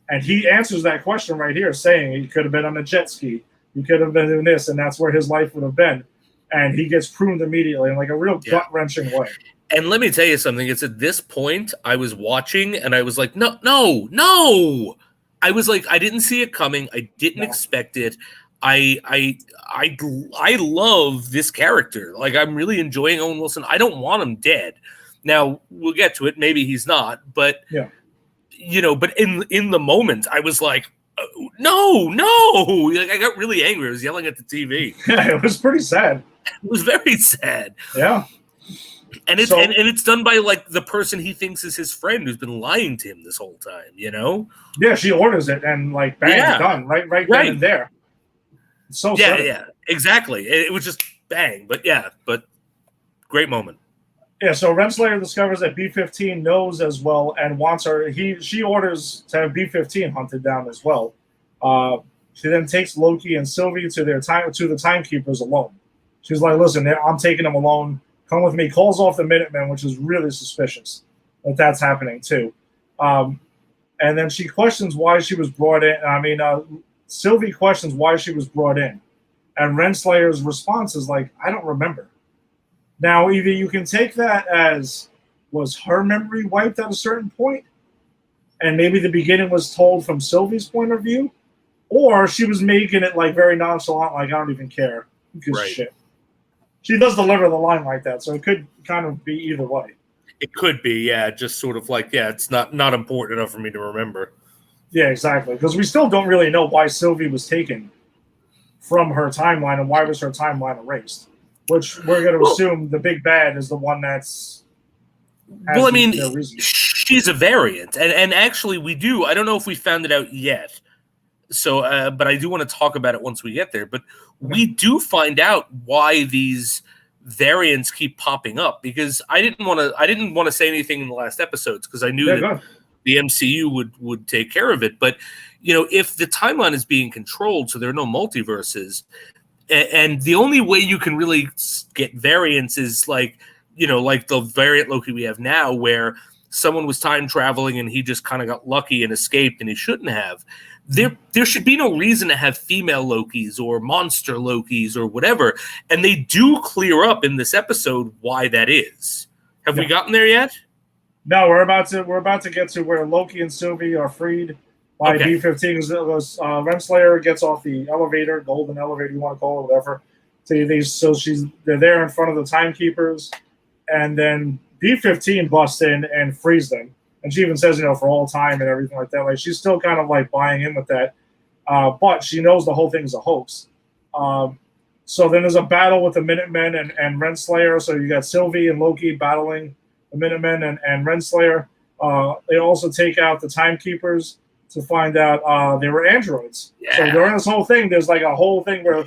[SPEAKER 1] And he answers that question right here, saying he could have been on a jet ski. He could have been doing this, and that's where his life would have been. And he gets pruned immediately in, like, a real gut-wrenching way.
[SPEAKER 2] And let me tell you something. It's at this point I was watching, and I was like, no. I was like, I didn't see it coming. I didn't expect it. I love this character. Like, I'm really enjoying Owen Wilson. I don't want him dead. Now, we'll get to it. Maybe he's not. But, but in the moment, I was like, no. Like, I got really angry. I was yelling at the TV.
[SPEAKER 1] Yeah, it was pretty sad.
[SPEAKER 2] It was very sad.
[SPEAKER 1] Yeah.
[SPEAKER 2] And it's done by like the person he thinks is his friend who's been lying to him this whole time, you know?
[SPEAKER 1] Yeah, she orders it and like bang, done. Right then and there. It's so sudden.
[SPEAKER 2] Yeah, exactly. It was just bang. But great moment.
[SPEAKER 1] Yeah, so Renslayer discovers that B-15 knows as well and wants her. She orders to have B-15 hunted down as well. She then takes Loki and Sylvie to the timekeepers alone. She's like, "Listen, I'm taking them alone. Come with me." Calls off the Minutemen, which is really suspicious that that's happening too. And then she questions why she was brought in. Sylvie questions why she was brought in, and Renslayer's response is like, "I don't remember." Now, either you can take that as was her memory wiped at a certain point, and maybe the beginning was told from Sylvie's point of view, or she was making it like very nonchalant, like I don't even care. Because shit. She does deliver the line like that, so it could kind of be either way.
[SPEAKER 2] It could be, yeah, just sort of like, yeah, it's not important enough for me to remember.
[SPEAKER 1] Yeah, exactly. Because we still don't really know why Sylvie was taken from her timeline and why was her timeline erased. Which we're going to assume the big bad is the one that's...
[SPEAKER 2] Well, I mean, she's a variant. And actually, we do... I don't know if we found it out yet. So, but I do want to talk about it once we get there. But we do find out why these variants keep popping up. Because I didn't want to say anything in the last episodes because I knew that the MCU would take care of it. But, you know, if the timeline is being controlled so there are no multiverses... And the only way you can really get variants is like, you know, like the variant Loki we have now where someone was time traveling and he just kind of got lucky and escaped and he shouldn't have. There should be no reason to have female Lokis or monster Lokis or whatever. And they do clear up in this episode why that is. Have we gotten there yet?
[SPEAKER 1] No, we're about to get to where Loki and Sylvie are freed by B-15. Renslayer gets off the elevator, golden elevator, you want to call it, whatever. So they're there in front of the timekeepers, and then B-15 busts in and frees them. And she even says, you know, for all time and everything like that. Like she's still kind of like buying in with that, but she knows the whole thing is a hoax. So then there's a battle with the Minutemen and Renslayer. So you got Sylvie and Loki battling the Minutemen and Renslayer. They also take out the timekeepers to find out they were androids. Yeah. So during this whole thing, there's like a whole thing where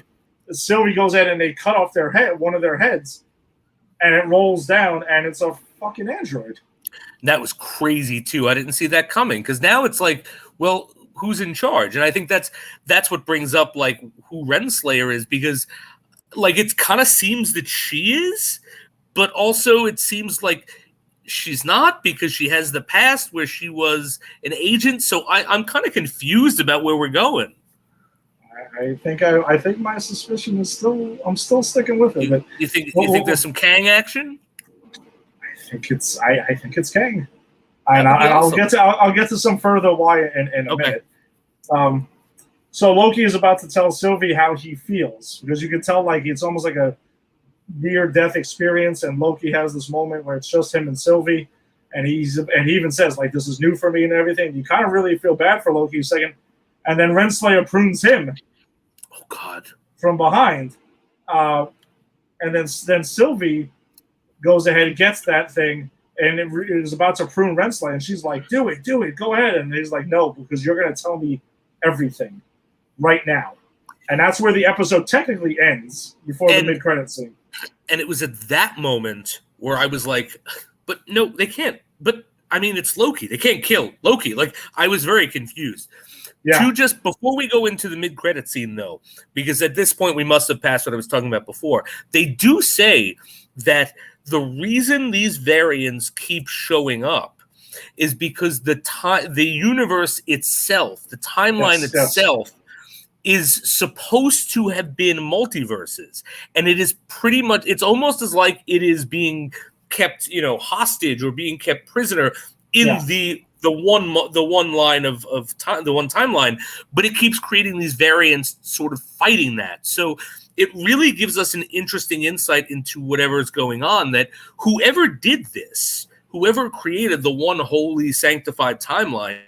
[SPEAKER 1] Sylvie goes in and they cut off one of their heads, and it rolls down, and it's a fucking android.
[SPEAKER 2] That was crazy too. I didn't see that coming because now it's like, well, who's in charge? And I think that's what brings up like who Renslayer is, because like it kind of seems that she is, but also it seems like she's not, because she has the past where she was an agent. So I'm kind of confused about where we're going.
[SPEAKER 1] I think my suspicion is I'm still sticking with it.
[SPEAKER 2] You think there's some Kang action?
[SPEAKER 1] I think it's Kang, and I'll get to some further why in a minute. So Loki is about to tell Sylvie how he feels, because you can tell like it's almost like a near-death experience, and Loki has this moment where it's just him and Sylvie, and he even says like, "This is new for me" and everything. You kind of really feel bad for Loki a second, and then Renslayer prunes him.
[SPEAKER 2] Oh God! From
[SPEAKER 1] behind, and then Sylvie goes ahead and gets that thing, and it is about to prune Renslayer, and she's like, "Do it, go ahead," and he's like, "No, because you're going to tell me everything right now," and that's where the episode technically ends before the mid-credits scene.
[SPEAKER 2] And it was at that moment where I was like, but no, they can't. But, I mean, it's Loki. They can't kill Loki. Like, I was very confused. Yeah. Just before we go into the mid-credit scene, though, because at this point we must have passed what I was talking about before, they do say that the reason these variants keep showing up is because the universe itself, the timeline itself, is supposed to have been multiverses, and it is pretty much, it's almost as like it is being kept, you know, hostage or being kept prisoner in the one line of time, the one timeline, but it keeps creating these variants sort of fighting that. So it really gives us an interesting insight into whatever is going on, that whoever did this, whoever created the one holy sanctified timeline,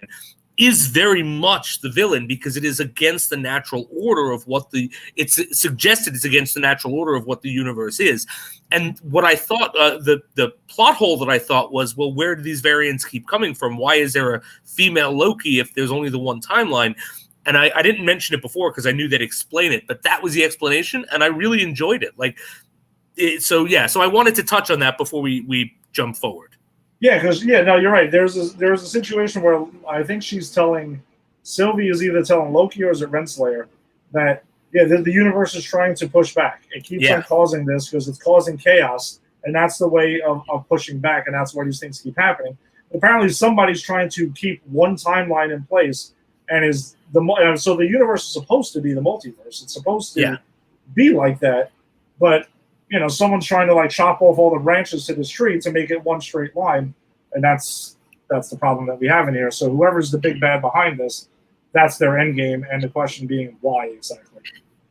[SPEAKER 2] is very much the villain because it is against the natural order of what it's suggested it's against the natural order of what the universe is. And what I thought, the plot hole that I thought was, well, where do these variants keep coming from? Why is there a female Loki if there's only the one timeline? And I didn't mention it before because I knew they'd explain it, but that was the explanation, and I really enjoyed it. So I wanted to touch on that before we jump forward.
[SPEAKER 1] Yeah, because no, you're right. There's a situation where I think she's telling Sylvie is either telling Loki or is it Renslayer that the universe is trying to push back. It keeps on causing this because it's causing chaos, and that's the way of pushing back, and that's why these things keep happening. Apparently, somebody's trying to keep one timeline in place, and so the universe is supposed to be the multiverse. It's supposed to be like that, but someone's trying to chop off all the branches to this tree to make it one straight line, and that's the problem that we have in here. So whoever's the big bad behind this, that's their end game, and the question being why exactly.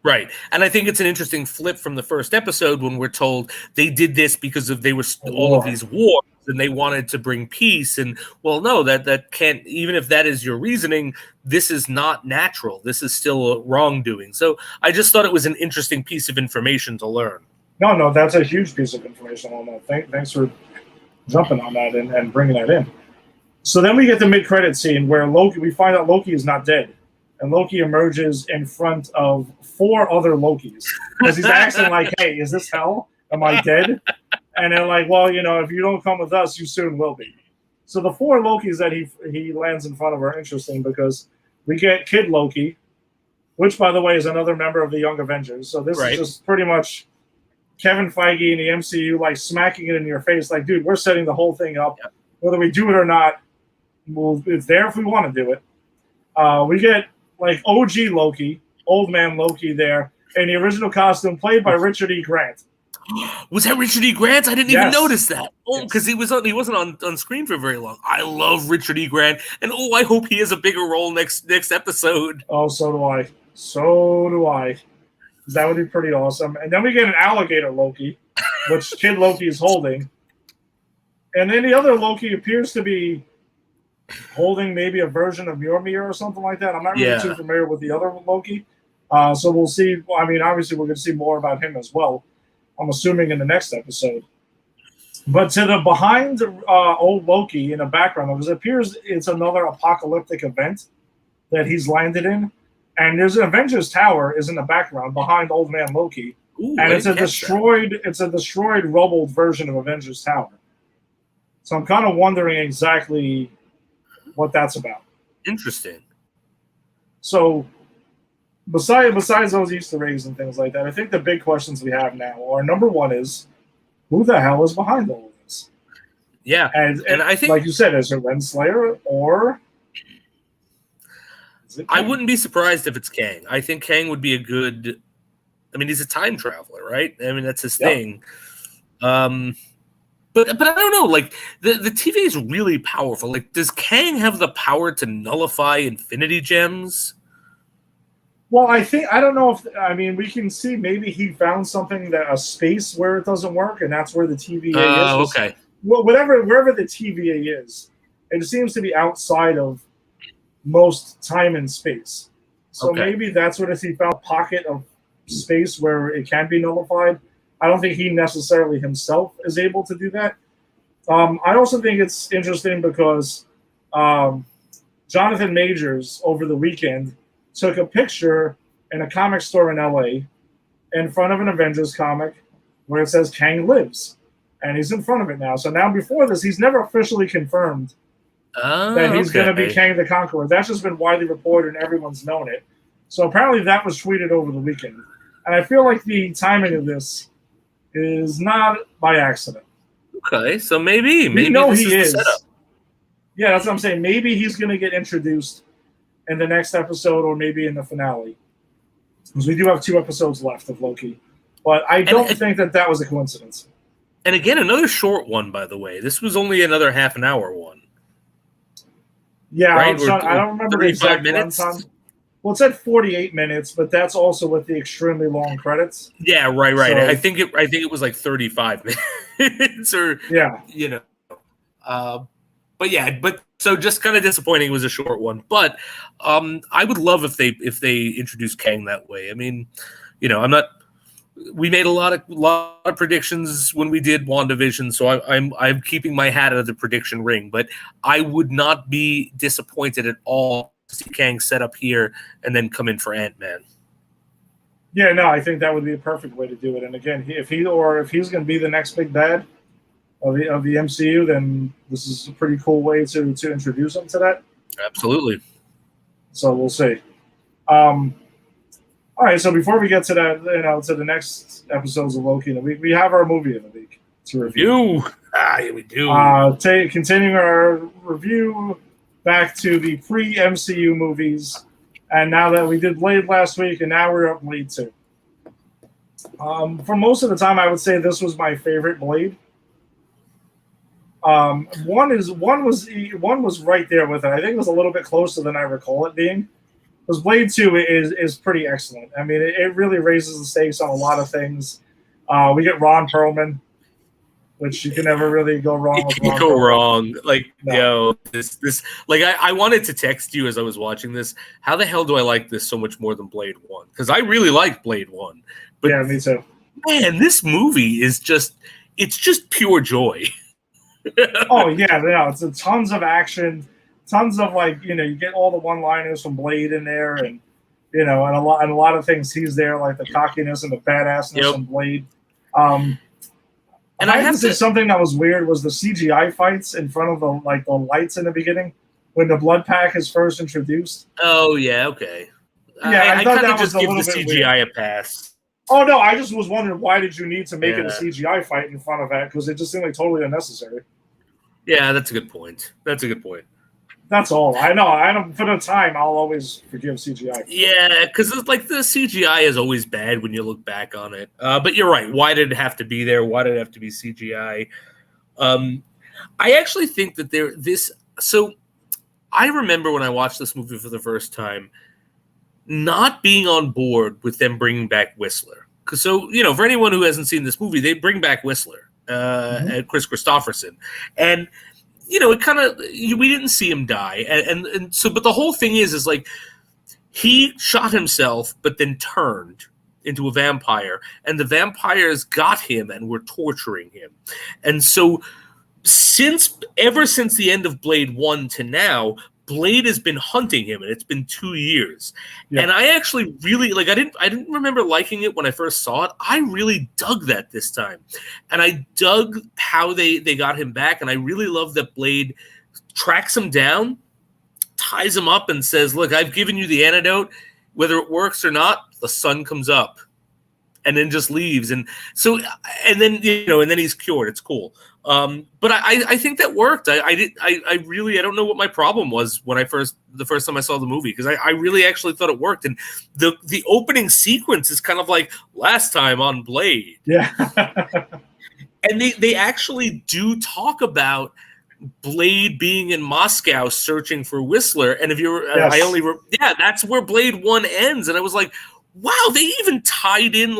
[SPEAKER 2] Right, and I think it's an interesting flip from the first episode when we're told they did this because they were all of these wars and they wanted to bring peace. And well, no, that can't. Even if that is your reasoning, this is not natural. This is still a wrongdoing. So I just thought it was an interesting piece of information to learn.
[SPEAKER 1] No, that's a huge piece of information on that. Thanks for jumping on that and bringing that in. So then we get the mid-credit scene where we find out Loki is not dead. And Loki emerges in front of 4 other Lokis. Because he's asking hey, is this hell? Am I dead? And they're like, well, if you don't come with us, you soon will be. So the 4 Lokis that he lands in front of are interesting because we get Kid Loki, which, by the way, is another member of the Young Avengers. So this is just pretty much Kevin Feige and the MCU smacking it in your face, dude, we're setting the whole thing up. Yep. Whether we do it or not, it's there if we want to do it. We get OG Loki, old man Loki there in the original costume played by Richard E. Grant.
[SPEAKER 2] Was that Richard E. Grant? I didn't even notice that. Oh, because he wasn't on screen for very long. I love Richard E. Grant, and I hope he has a bigger role next episode.
[SPEAKER 1] Oh, so do I. That would be pretty awesome. And then we get an alligator Loki, which Kid Loki is holding. And then the other Loki appears to be holding maybe a version of Mjolnir or something like that. I'm not really too familiar with the other Loki. So we'll see. I mean, obviously, we're going to see more about him as well, I'm assuming, in the next episode. But to the behind old Loki in the background, it appears it's another apocalyptic event that he's landed in. And there's an Avengers Tower is in the background behind old man Loki.
[SPEAKER 2] Ooh,
[SPEAKER 1] and it's a destroyed rubbled version of Avengers Tower. So I'm kind of wondering exactly what that's about.
[SPEAKER 2] Interesting.
[SPEAKER 1] So besides those Easter eggs and things like that, I think the big questions we have now are, number one is, who the hell is behind all of this?
[SPEAKER 2] Yeah. And I think,
[SPEAKER 1] like you said, is it Renslayer or...
[SPEAKER 2] I wouldn't be surprised if it's Kang. I think Kang would be a good... I mean, he's a time traveler, right? I mean, that's his thing. But I don't know. Like, the TVA is really powerful. Like, does Kang have the power to nullify Infinity Gems?
[SPEAKER 1] Well, I don't know if... I mean, we can see maybe he found something, a space where it doesn't work, and that's where the TVA is.
[SPEAKER 2] Oh, okay.
[SPEAKER 1] Well, wherever the TVA is, it seems to be outside of most time and space. So maybe that's what it is. He found a pocket of space where it can be nullified. I don't think he necessarily himself is able to do that. I also think it's interesting because Jonathan Majors over the weekend took a picture in a comic store in LA in front of an Avengers comic where it says Kang lives. And he's in front of it now. So now before this, he's never officially confirmed that he's going to be Kang the Conqueror. That's just been widely reported and everyone's known it. So apparently that was tweeted over the weekend. And I feel like the timing of this is not by accident.
[SPEAKER 2] Okay, so maybe
[SPEAKER 1] this is the setup. Yeah, that's what I'm saying. Maybe he's going to get introduced in the next episode or maybe in the finale. Because we do have 2 episodes left of Loki. But I don't think that was a coincidence.
[SPEAKER 2] And again, another short one, by the way. This was only another half an hour one.
[SPEAKER 1] Yeah, right? I don't remember the exact runtime. Well, it said 48 minutes, but that's also with the extremely long credits.
[SPEAKER 2] Yeah, right. So, I think it was like 35 minutes, or But yeah, so just kind of disappointing. It was a short one, but I would love if they introduced Kang that way. I mean, I'm not. We made a lot of predictions when we did WandaVision, so I'm keeping my hat out of the prediction ring. But I would not be disappointed at all to see Kang set up here and then come in for Ant-Man.
[SPEAKER 1] Yeah, no, I think that would be a perfect way to do it. And again, if he's going to be the next big bad of the MCU, then this is a pretty cool way to introduce him to that.
[SPEAKER 2] Absolutely.
[SPEAKER 1] So we'll see. All right, so before we get to that, to the next episodes of Loki in the week, we have our movie of the week to review.
[SPEAKER 2] Yeah, we do.
[SPEAKER 1] Continuing our review back to the pre-MCU movies, and now that we did Blade last week, and now we're up Blade 2. For most of the time, I would say this was my favorite Blade. One was right there with it. I think it was a little bit closer than I recall it being. Because Blade 2 is pretty excellent. I mean, it really raises the stakes on a lot of things. We get Ron Perlman, which you can never really go wrong with.
[SPEAKER 2] You go wrong. Like, no. This like I wanted to text you as I was watching this. How the hell do I like this so much more than Blade 1? Because I really like Blade 1. But
[SPEAKER 1] yeah, me too.
[SPEAKER 2] Man, this movie is just pure joy.
[SPEAKER 1] Oh yeah, it's tons of action. Tons of you get all the one-liners from Blade in there, and and a lot of things he's there, like the cockiness and the badassness from Blade. And I have to say something that was weird was the CGI fights in front of the lights in the beginning when the blood pack is first introduced.
[SPEAKER 2] Oh yeah, okay.
[SPEAKER 1] Yeah, I thought
[SPEAKER 2] kind of
[SPEAKER 1] that was
[SPEAKER 2] just give the CGI
[SPEAKER 1] weird.
[SPEAKER 2] A pass.
[SPEAKER 1] Oh no, I just was wondering why did you need to make it a CGI fight in front of that, because it just seemed like totally unnecessary.
[SPEAKER 2] Yeah, that's a good point.
[SPEAKER 1] That's all. I know. For the time, I'll always forgive CGI.
[SPEAKER 2] Yeah, because the CGI is always bad when you look back on it. But you're right. Why did it have to be there? Why did it have to be CGI? I actually think that So I remember when I watched this movie for the first time, not being on board with them bringing back Whistler. So, for anyone who hasn't seen this movie, they bring back Whistler, and Chris Christopherson. And it kind of we didn't see him die, and so but the whole thing is like he shot himself, but then turned into a vampire, and the vampires got him and were torturing him, and so ever since the end of Blade 1 to now, Blade has been hunting him, and it's been 2 years. Yeah. And I actually really I didn't remember liking it when I first saw it. I really dug that this time. And I dug how they got him back, and I really love that Blade tracks him down, ties him up, and says, "Look, I've given you the antidote. Whether it works or not, the sun comes up." And then just leaves, and then he's cured. It's cool, but I think that worked. I really don't know what my problem was when the first time I saw the movie, because I really actually thought it worked, and the opening sequence is kind of like last time on Blade.
[SPEAKER 1] Yeah,
[SPEAKER 2] and they actually do talk about Blade being in Moscow searching for Whistler, and if you're, that's where Blade 1 ends, and I was like, wow, they even tied in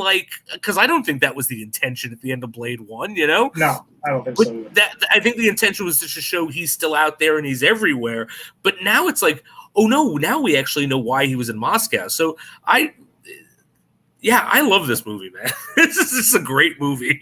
[SPEAKER 2] because I don't think that was the intention at the end of Blade 1,
[SPEAKER 1] No, I don't think so either.
[SPEAKER 2] I think the intention was to just show he's still out there and he's everywhere. But now it's like, oh no, now we actually know why he was in Moscow. So I love this movie, man. This is a great movie.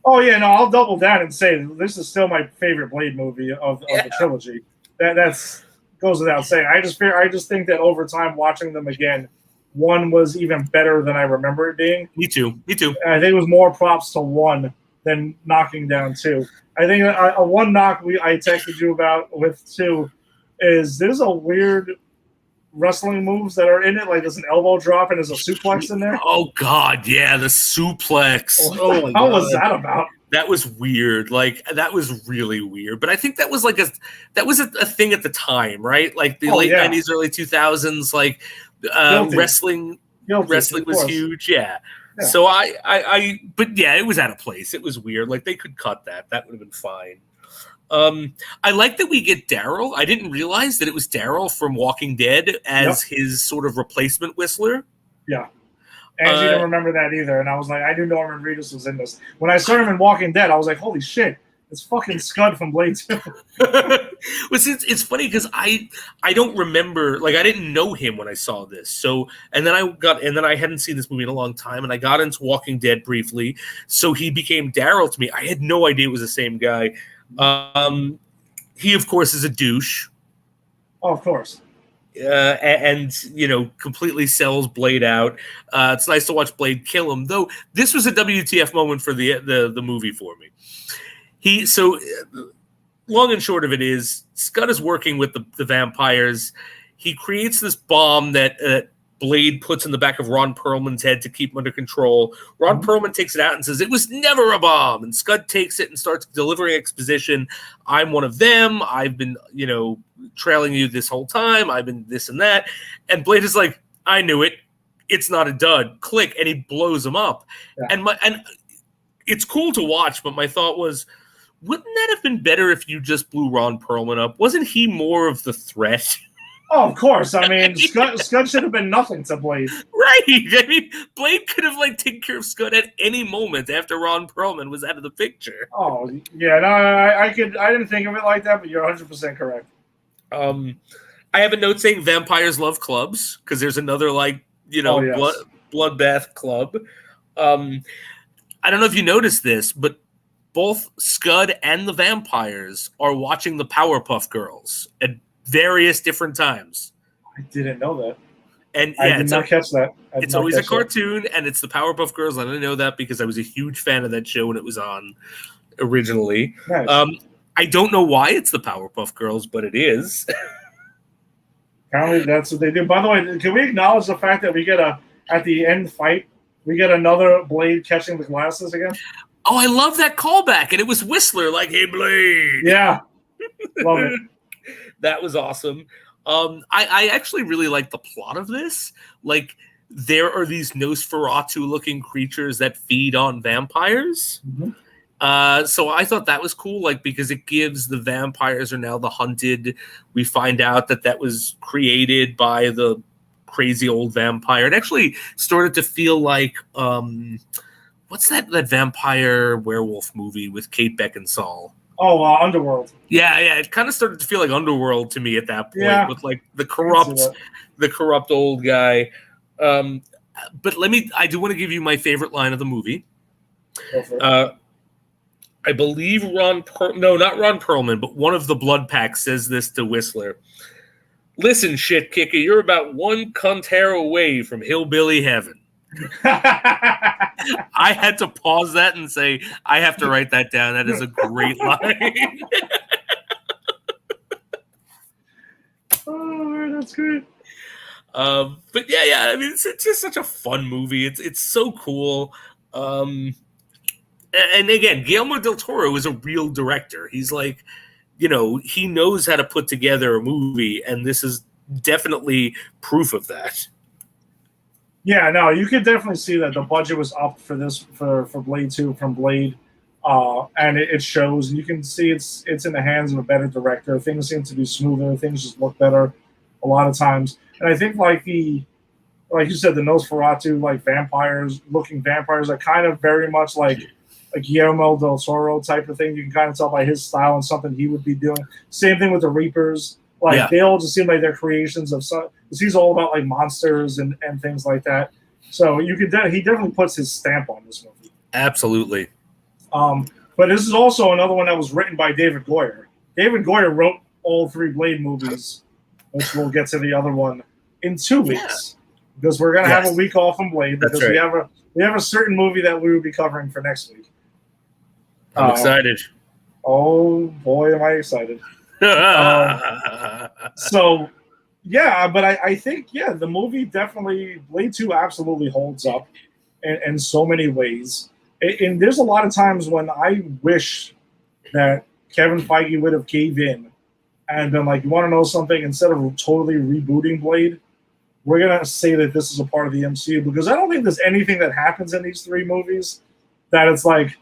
[SPEAKER 1] Oh yeah, no, I'll double down and say this is still my favorite Blade movie of the trilogy. That's goes without saying. I just think that over time watching them again, 1 was even better than I remember it being.
[SPEAKER 2] Me too.
[SPEAKER 1] And I think it was more props to 1 than knocking down 2. I think a one knock I texted you about with 2 is there's a weird wrestling moves that are in it, like there's an elbow drop and there's a suplex in there.
[SPEAKER 2] Oh God, yeah, the suplex.
[SPEAKER 1] Oh my God. What was that about?
[SPEAKER 2] That was weird. That was really weird. But I think that was a thing at the time, right? Like the late 90s, early 2000s, wrestling was huge. Yeah. So but yeah, it was out of place. It was weird. They could cut that. That would have been fine. I like that we get Daryl. I didn't realize that it was Daryl from Walking Dead as his sort of replacement Whistler.
[SPEAKER 1] Yeah. Angie didn't remember that either. And I was like, I knew Norman Reedus was in this. When I saw him in Walking Dead, I was like, holy shit, it's fucking Scud from Blade 2.
[SPEAKER 2] It's funny because I don't remember, like I didn't know him when I saw this. So and then I hadn't seen this movie in a long time, and I got into Walking Dead briefly. So he became Daryl to me. I had no idea it was the same guy. He of course is a douche.
[SPEAKER 1] Oh, of course.
[SPEAKER 2] And completely sells Blade out. It's nice to watch Blade kill him, though. This was a WTF moment for the movie for me. Long and short of it is, Scott is working with the vampires. He creates this bomb that Blade puts in the back of Ron Perlman's head to keep him under control. Ron Perlman takes it out and says, "It was never a bomb." And Scud takes it and starts delivering exposition. "I'm one of them. I've been, trailing you this whole time. I've been this and that." And Blade is like, "I knew it. It's not a dud." Click, and he blows him up. Yeah. And it's cool to watch, but my thought was, wouldn't that have been better if you just blew Ron Perlman up? Wasn't he more of the threat?
[SPEAKER 1] Oh, of course. I mean, Scud should have been nothing to Blade.
[SPEAKER 2] Right. I mean, Blade could have taken care of Scud at any moment after Ron Perlman was out of the picture.
[SPEAKER 1] Oh, yeah. No, I didn't think of it like that, but you're 100% correct.
[SPEAKER 2] I have a note saying vampires love clubs because there's another bloodbath club. I don't know if you noticed this, but both Scud and the vampires are watching the Powerpuff Girls at various different times.
[SPEAKER 1] I didn't know that.
[SPEAKER 2] And
[SPEAKER 1] I did not catch that.
[SPEAKER 2] It's always a cartoon, and it's the Powerpuff Girls. I didn't know that because I was a huge fan of that show when it was on originally. Nice. I don't know why it's the Powerpuff Girls, but it is.
[SPEAKER 1] Apparently that's what they do. By the way, can we acknowledge the fact that we get at the end fight, we get another Blade catching the glasses again?
[SPEAKER 2] Oh, I love that callback. And it was Whistler, like, "Hey, Blade."
[SPEAKER 1] Yeah. Love it.
[SPEAKER 2] That was awesome. I actually really like the plot of this. Like, there are these Nosferatu-looking creatures that feed on vampires. Mm-hmm. So I thought that was cool, because it gives the vampires are now the hunted. We find out that was created by the crazy old vampire. It actually started to feel like what's that vampire werewolf movie with Kate Beckinsale? Oh,
[SPEAKER 1] Underworld.
[SPEAKER 2] Yeah. It kind of started to feel like Underworld to me at that point, with the corrupt old guy. But I do want to give you my favorite line of the movie. I believe not Ron Perlman, but one of the Blood Pack says this to Whistler. "Listen, shit kicker, you're about one cunt hair away from hillbilly heaven." I had to pause that and say, I have to write that down. That is a great line.
[SPEAKER 1] Oh, that's great.
[SPEAKER 2] But yeah. I mean, it's just such a fun movie. It's so cool. And again, Guillermo del Toro is a real director. He's he knows how to put together a movie, and this is definitely proof of that.
[SPEAKER 1] Yeah, no, you could definitely see that the budget was up for this for Blade 2 from Blade, and it shows. You can see it's in the hands of a better director. Things seem to be smoother. Things just look better a lot of times. And I think like you said, the Nosferatu looking vampires are kind of very much like a Guillermo del Toro type of thing. You can kind of tell by his style and something he would be doing. Same thing with the Reapers. They all just seem like they're creations of some. He's all about monsters and things like that. So he definitely puts his stamp on this movie.
[SPEAKER 2] Absolutely.
[SPEAKER 1] But this is also another one that was written by David Goyer. David Goyer wrote all 3 Blade movies, which we'll get to the other one in 2 weeks because we're gonna have a week off from Blade because we have a certain movie that we will be covering for next week.
[SPEAKER 2] I'm excited.
[SPEAKER 1] Oh boy, am I excited! So, yeah, but I think, the movie definitely, Blade 2 absolutely holds up in so many ways. And there's a lot of times when I wish that Kevin Feige would have caved in and been like, you want to know something? Instead of totally rebooting Blade, we're going to say that this is a part of the MCU because I don't think there's anything that happens in these 3 movies that it's like,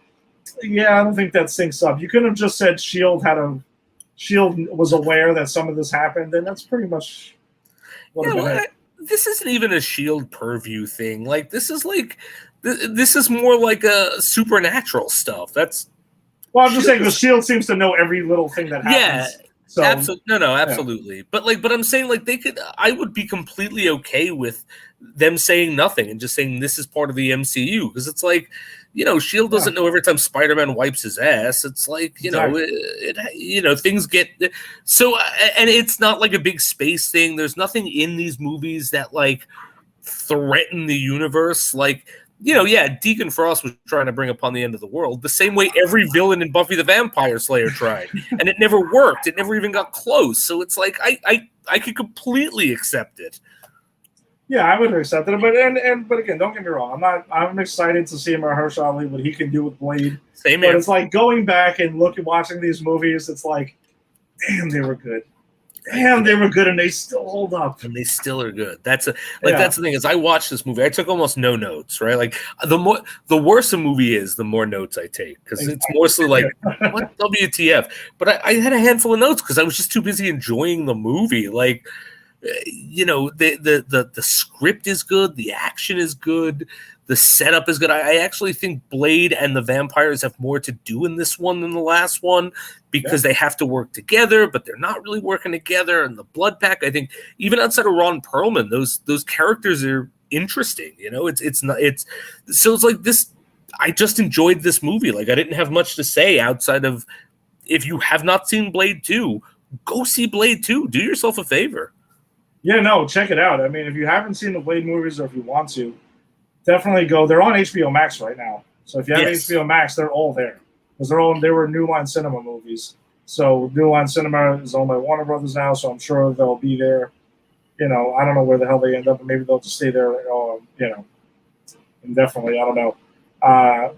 [SPEAKER 1] I don't think that syncs up. You couldn't have just said S.H.I.E.L.D. was aware that some of this happened, and that's pretty much
[SPEAKER 2] this isn't even a S.H.I.E.L.D. purview thing. This is more like a supernatural stuff. I'm
[SPEAKER 1] just saying the S.H.I.E.L.D. seems to know every little thing that happens. So
[SPEAKER 2] absolutely. Yeah. But I'm saying like I would be completely okay with them saying nothing and just saying this is part of the MCU, because it's like, Shield doesn't know every time Spider-Man wipes his ass. It's like, things get so, and it's not like a big space thing. There's nothing in these movies that like threaten the universe. Like, Deacon Frost was trying to bring upon the end of the world the same way every villain in Buffy the Vampire Slayer tried, and it never worked. It never even got close. So it's like I could completely accept it.
[SPEAKER 1] Yeah, I would accept it, but again, don't get me wrong. I'm excited to see Mahershala Ali, what he can do with Blade.
[SPEAKER 2] Same here.
[SPEAKER 1] But it's like going back and watching these movies. It's like, damn, they were good. Damn, they were good, and they still hold up.
[SPEAKER 2] And they still are good. That's the thing is, I watched this movie. I took almost no notes, right? Like the worse a movie is, the more notes I take, because it's mostly like, what WTF? But I had a handful of notes because I was just too busy enjoying the movie. Like, the script is good, the action is good, the setup is good. I actually think Blade and the vampires have more to do in this one than the last one, because they have to work together, but they're not really working together. And the Blood Pack, I think, even outside of Ron Perlman, those characters are interesting. It's like this. I just enjoyed this movie. Like, I didn't have much to say outside of, if you have not seen Blade 2, go see Blade 2. Do yourself a favor.
[SPEAKER 1] Yeah, no, check it out. I mean, if you haven't seen the Blade movies, or if you want to, definitely go. They're on HBO Max right now. So if you have HBO Max, they're all there. Because they were New Line Cinema movies. So New Line Cinema is owned by Warner Brothers now, so I'm sure they'll be there. I don't know where the hell they end up, but maybe they'll just stay there, indefinitely. I don't know.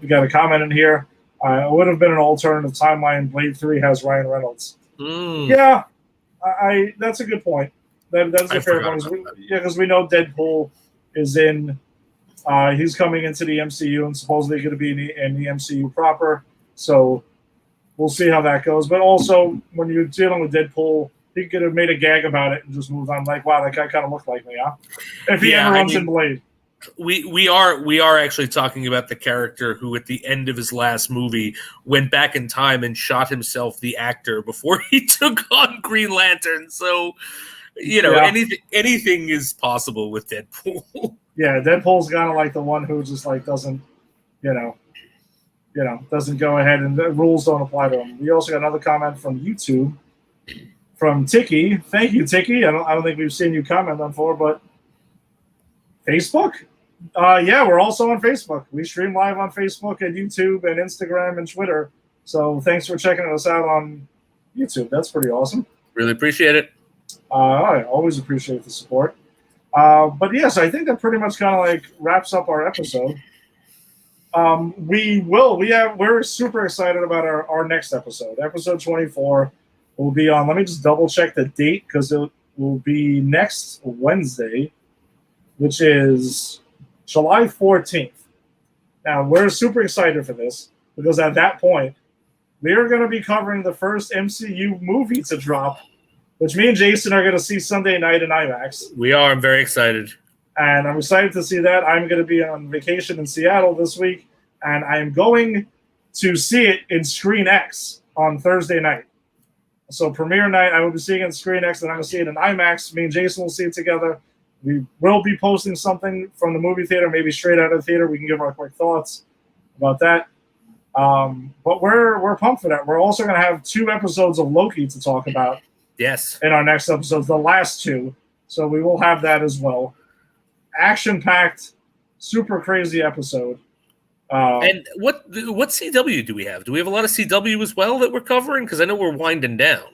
[SPEAKER 1] We got a comment in here. It would have been an alternative timeline. Blade 3 has Ryan Reynolds. Yeah, that's a good point. That's a fair point. Because we know Deadpool is in. He's coming into the MCU and supposedly going to be in the MCU proper. So we'll see how that goes. But also, when you're dealing with Deadpool, he could have made a gag about it and just moved on. Like, wow, that guy kind of looked like me, huh? If he ever runs in Blade.
[SPEAKER 2] We are actually talking about the character who, at the end of his last movie, went back in time and shot himself, the actor, before he took on Green Lantern. So, anything is possible with Deadpool.
[SPEAKER 1] Yeah, Deadpool's kind of like the one who just like doesn't go ahead, and the rules don't apply to him. We also got another comment from YouTube from Tiki. Thank you, Tiki. I don't think we've seen you comment on before, but Facebook? Yeah, we're also on Facebook. We stream live on Facebook and YouTube and Instagram and Twitter. So thanks for checking us out on YouTube. That's pretty awesome.
[SPEAKER 2] Really appreciate it.
[SPEAKER 1] I always appreciate the support. But yes, I think that pretty much kind of like wraps up our episode. We're super excited about our next episode. Episode 24 will be on, let me just double check the date, because it will be next Wednesday, which is July 14th. Now, we're super excited for this, because at that point, we are going to be covering the first MCU movie to drop, which me and Jason are going to see Sunday night in IMAX.
[SPEAKER 2] We are. I'm very excited.
[SPEAKER 1] And I'm excited to see that. I'm going to be on vacation in Seattle this week, and I'm going to see it in Screen X on Thursday night. So premiere night, I will be seeing it in Screen X, and I'm going to see it in IMAX. Me and Jason will see it together. We will be posting something from the movie theater, maybe straight out of the theater. We can give our quick thoughts about that. But we're pumped for that. We're also going to have 2 episodes of Loki to talk about.
[SPEAKER 2] Yes.
[SPEAKER 1] In our next episodes, the last 2. So we will have that as well. Action-packed, super crazy episode.
[SPEAKER 2] And what CW do we have? Do we have a lot of CW as well that we're covering? Because I know we're winding down.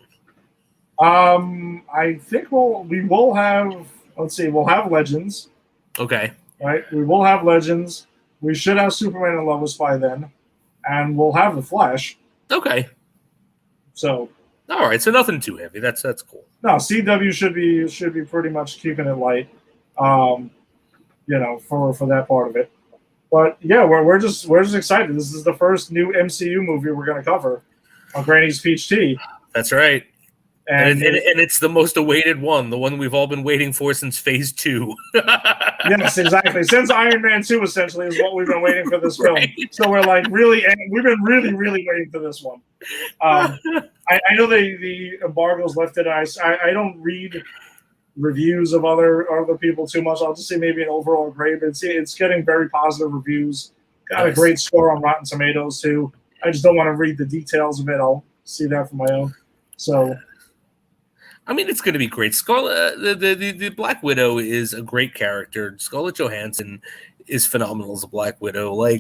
[SPEAKER 1] I think we will have. Let's see. We'll have Legends.
[SPEAKER 2] Okay.
[SPEAKER 1] Right. We will have Legends. We should have Superman and Lois by then, and we'll have the Flash.
[SPEAKER 2] Okay.
[SPEAKER 1] So.
[SPEAKER 2] All right. So nothing too heavy. That's cool.
[SPEAKER 1] No, CW should be pretty much keeping it light. For that part of it. But yeah, we're just excited. This is the first new MCU movie we're going to cover on Granny's Peach Tea.
[SPEAKER 2] That's right. And it's the most awaited one, the one we've all been waiting for since Phase 2.
[SPEAKER 1] Yes, exactly. Since Iron Man 2, essentially, is what we've been waiting for this film.
[SPEAKER 2] Right.
[SPEAKER 1] So we've been really, really waiting for this one. I I know the embargo's lifted. I don't read reviews of other people too much. I'll just say maybe an overall grade. But it's getting very positive reviews. Got a great score on Rotten Tomatoes too. I just don't want to read the details of it. I'll see that for my own. So,
[SPEAKER 2] I mean, it's going to be great. The Black Widow is a great character. Scarlett Johansson is phenomenal as a Black Widow. I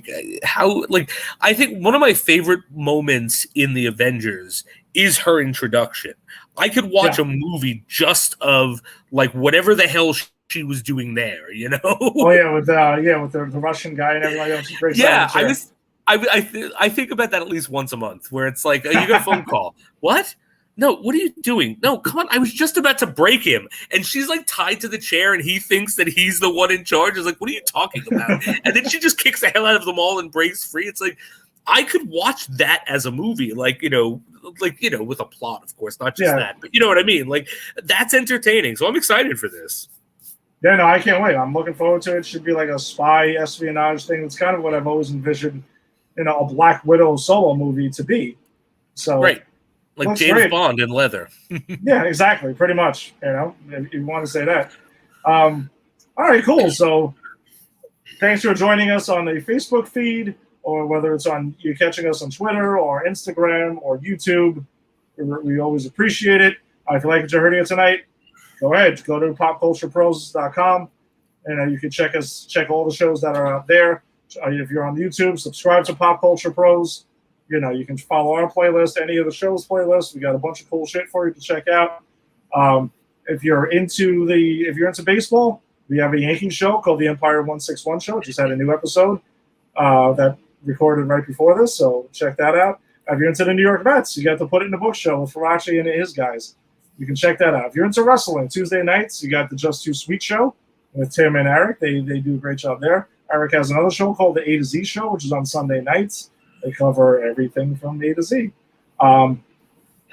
[SPEAKER 2] think one of my favorite moments in the Avengers is her introduction. I could watch a movie just of whatever the hell she was doing there, you know?
[SPEAKER 1] Oh yeah, with the Russian guy and everybody else. Great.
[SPEAKER 2] Yeah, I think about that at least once a month, where it's like, you got a phone call. What? No, what are you doing? No, come on. I was just about to break him. And she's tied to the chair and he thinks that he's the one in charge. It's like, what are you talking about? And then she just kicks the hell out of them all and breaks free. It's like, I could watch that as a movie, with a plot, of course, not just that, but you know what I mean? That's entertaining. So I'm excited for this.
[SPEAKER 1] Yeah, no, I can't wait. I'm looking forward to it. It should be like a spy espionage thing. It's kind of what I've always envisioned, a Black Widow solo movie to be. So,
[SPEAKER 2] right. Like James Bond in leather.
[SPEAKER 1] Yeah, exactly. Pretty much, if you want to say that. All right, cool. So thanks for joining us on the Facebook feed, or whether it's you're catching us on Twitter or Instagram or YouTube. We always appreciate it. If you like what you're hearing tonight, go ahead. Go to popculturepros.com, and you can check all the shows that are out there. If you're on YouTube, subscribe to Pop Culture Pros. You can follow our playlist, any of the show's playlists. We got a bunch of cool shit for you to check out. If you're into baseball, we have a Yankees show called the Empire 161 Show. Just had a new episode that recorded right before this, so check that out. If you're into the New York Mets, you got the Put It in the Book show with Faraci and his guys. You can check that out. If you're into wrestling, Tuesday nights, you got the Just Too Sweet show with Tim and Eric. They do a great job there. Eric has another show called the A to Z show, which is on Sunday nights. They cover everything from A to Z. And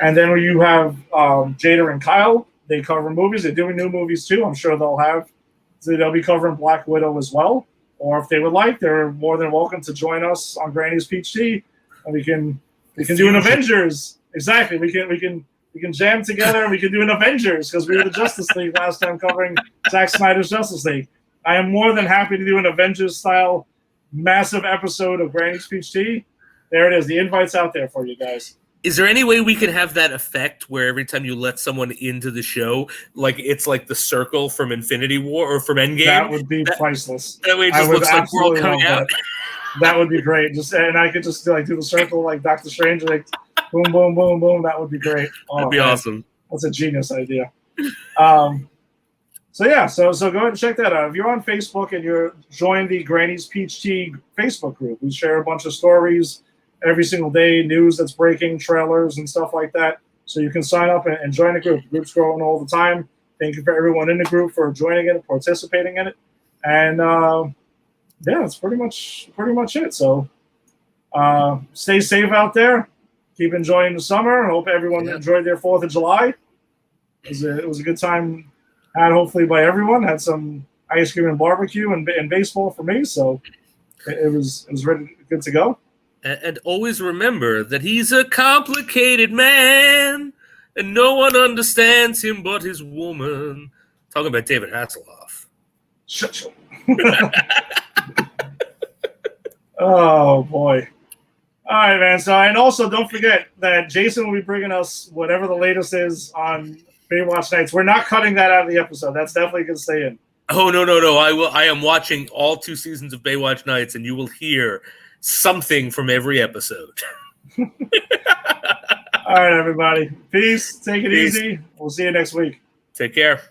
[SPEAKER 1] then you have Jada and Kyle. They cover movies. They're doing new movies too. I'm sure they'll be covering Black Widow as well. Or if they would like, they're more than welcome to join us on Granny's Peach Tea, and we can do an Avengers. Exactly. We can jam together and we can do an Avengers, because we were the Justice League last time covering Zack Snyder's Justice League. I am more than happy to do an Avengers style massive episode of Granny's Peach Tea. There it is. The invite's out there for you guys.
[SPEAKER 2] Is there any way we can have that effect where every time you let someone into the show, it's like the circle from Infinity War or from Endgame?
[SPEAKER 1] That would be priceless.
[SPEAKER 2] That way it just looks like we're all coming out.
[SPEAKER 1] That would be great. And I could just do the circle like Doctor Strange, boom, boom, boom, boom. That would be great.
[SPEAKER 2] That'd be awesome.
[SPEAKER 1] That's a genius idea. So go ahead and check that out. If you're on Facebook and you're join the Granny's Peach Tea Facebook group, we share a bunch of stories every single day, news that's breaking, trailers and stuff like that. So you can sign up and join the group. The group's growing all the time. Thank you for everyone in the group for joining it and participating in it. And that's pretty much it. So stay safe out there. Keep enjoying the summer. Hope everyone enjoyed their 4th of July. It was a good time had hopefully by everyone. Had some ice cream and barbecue and baseball for me. So it was ready, good to go.
[SPEAKER 2] And always remember that he's a complicated man, and no one understands him but his woman. Talking about David Hasselhoff.
[SPEAKER 1] Shut Oh, boy. All right, man. So, and also don't forget that Jason will be bringing us whatever the latest is on Baywatch Nights. We're not cutting that out of the episode. That's definitely going to stay in.
[SPEAKER 2] Oh, no. I am watching all 2 seasons of Baywatch Nights, and you will hear something from every episode.
[SPEAKER 1] All right, everybody. Peace. Take it easy. We'll see you next week.
[SPEAKER 2] Take care.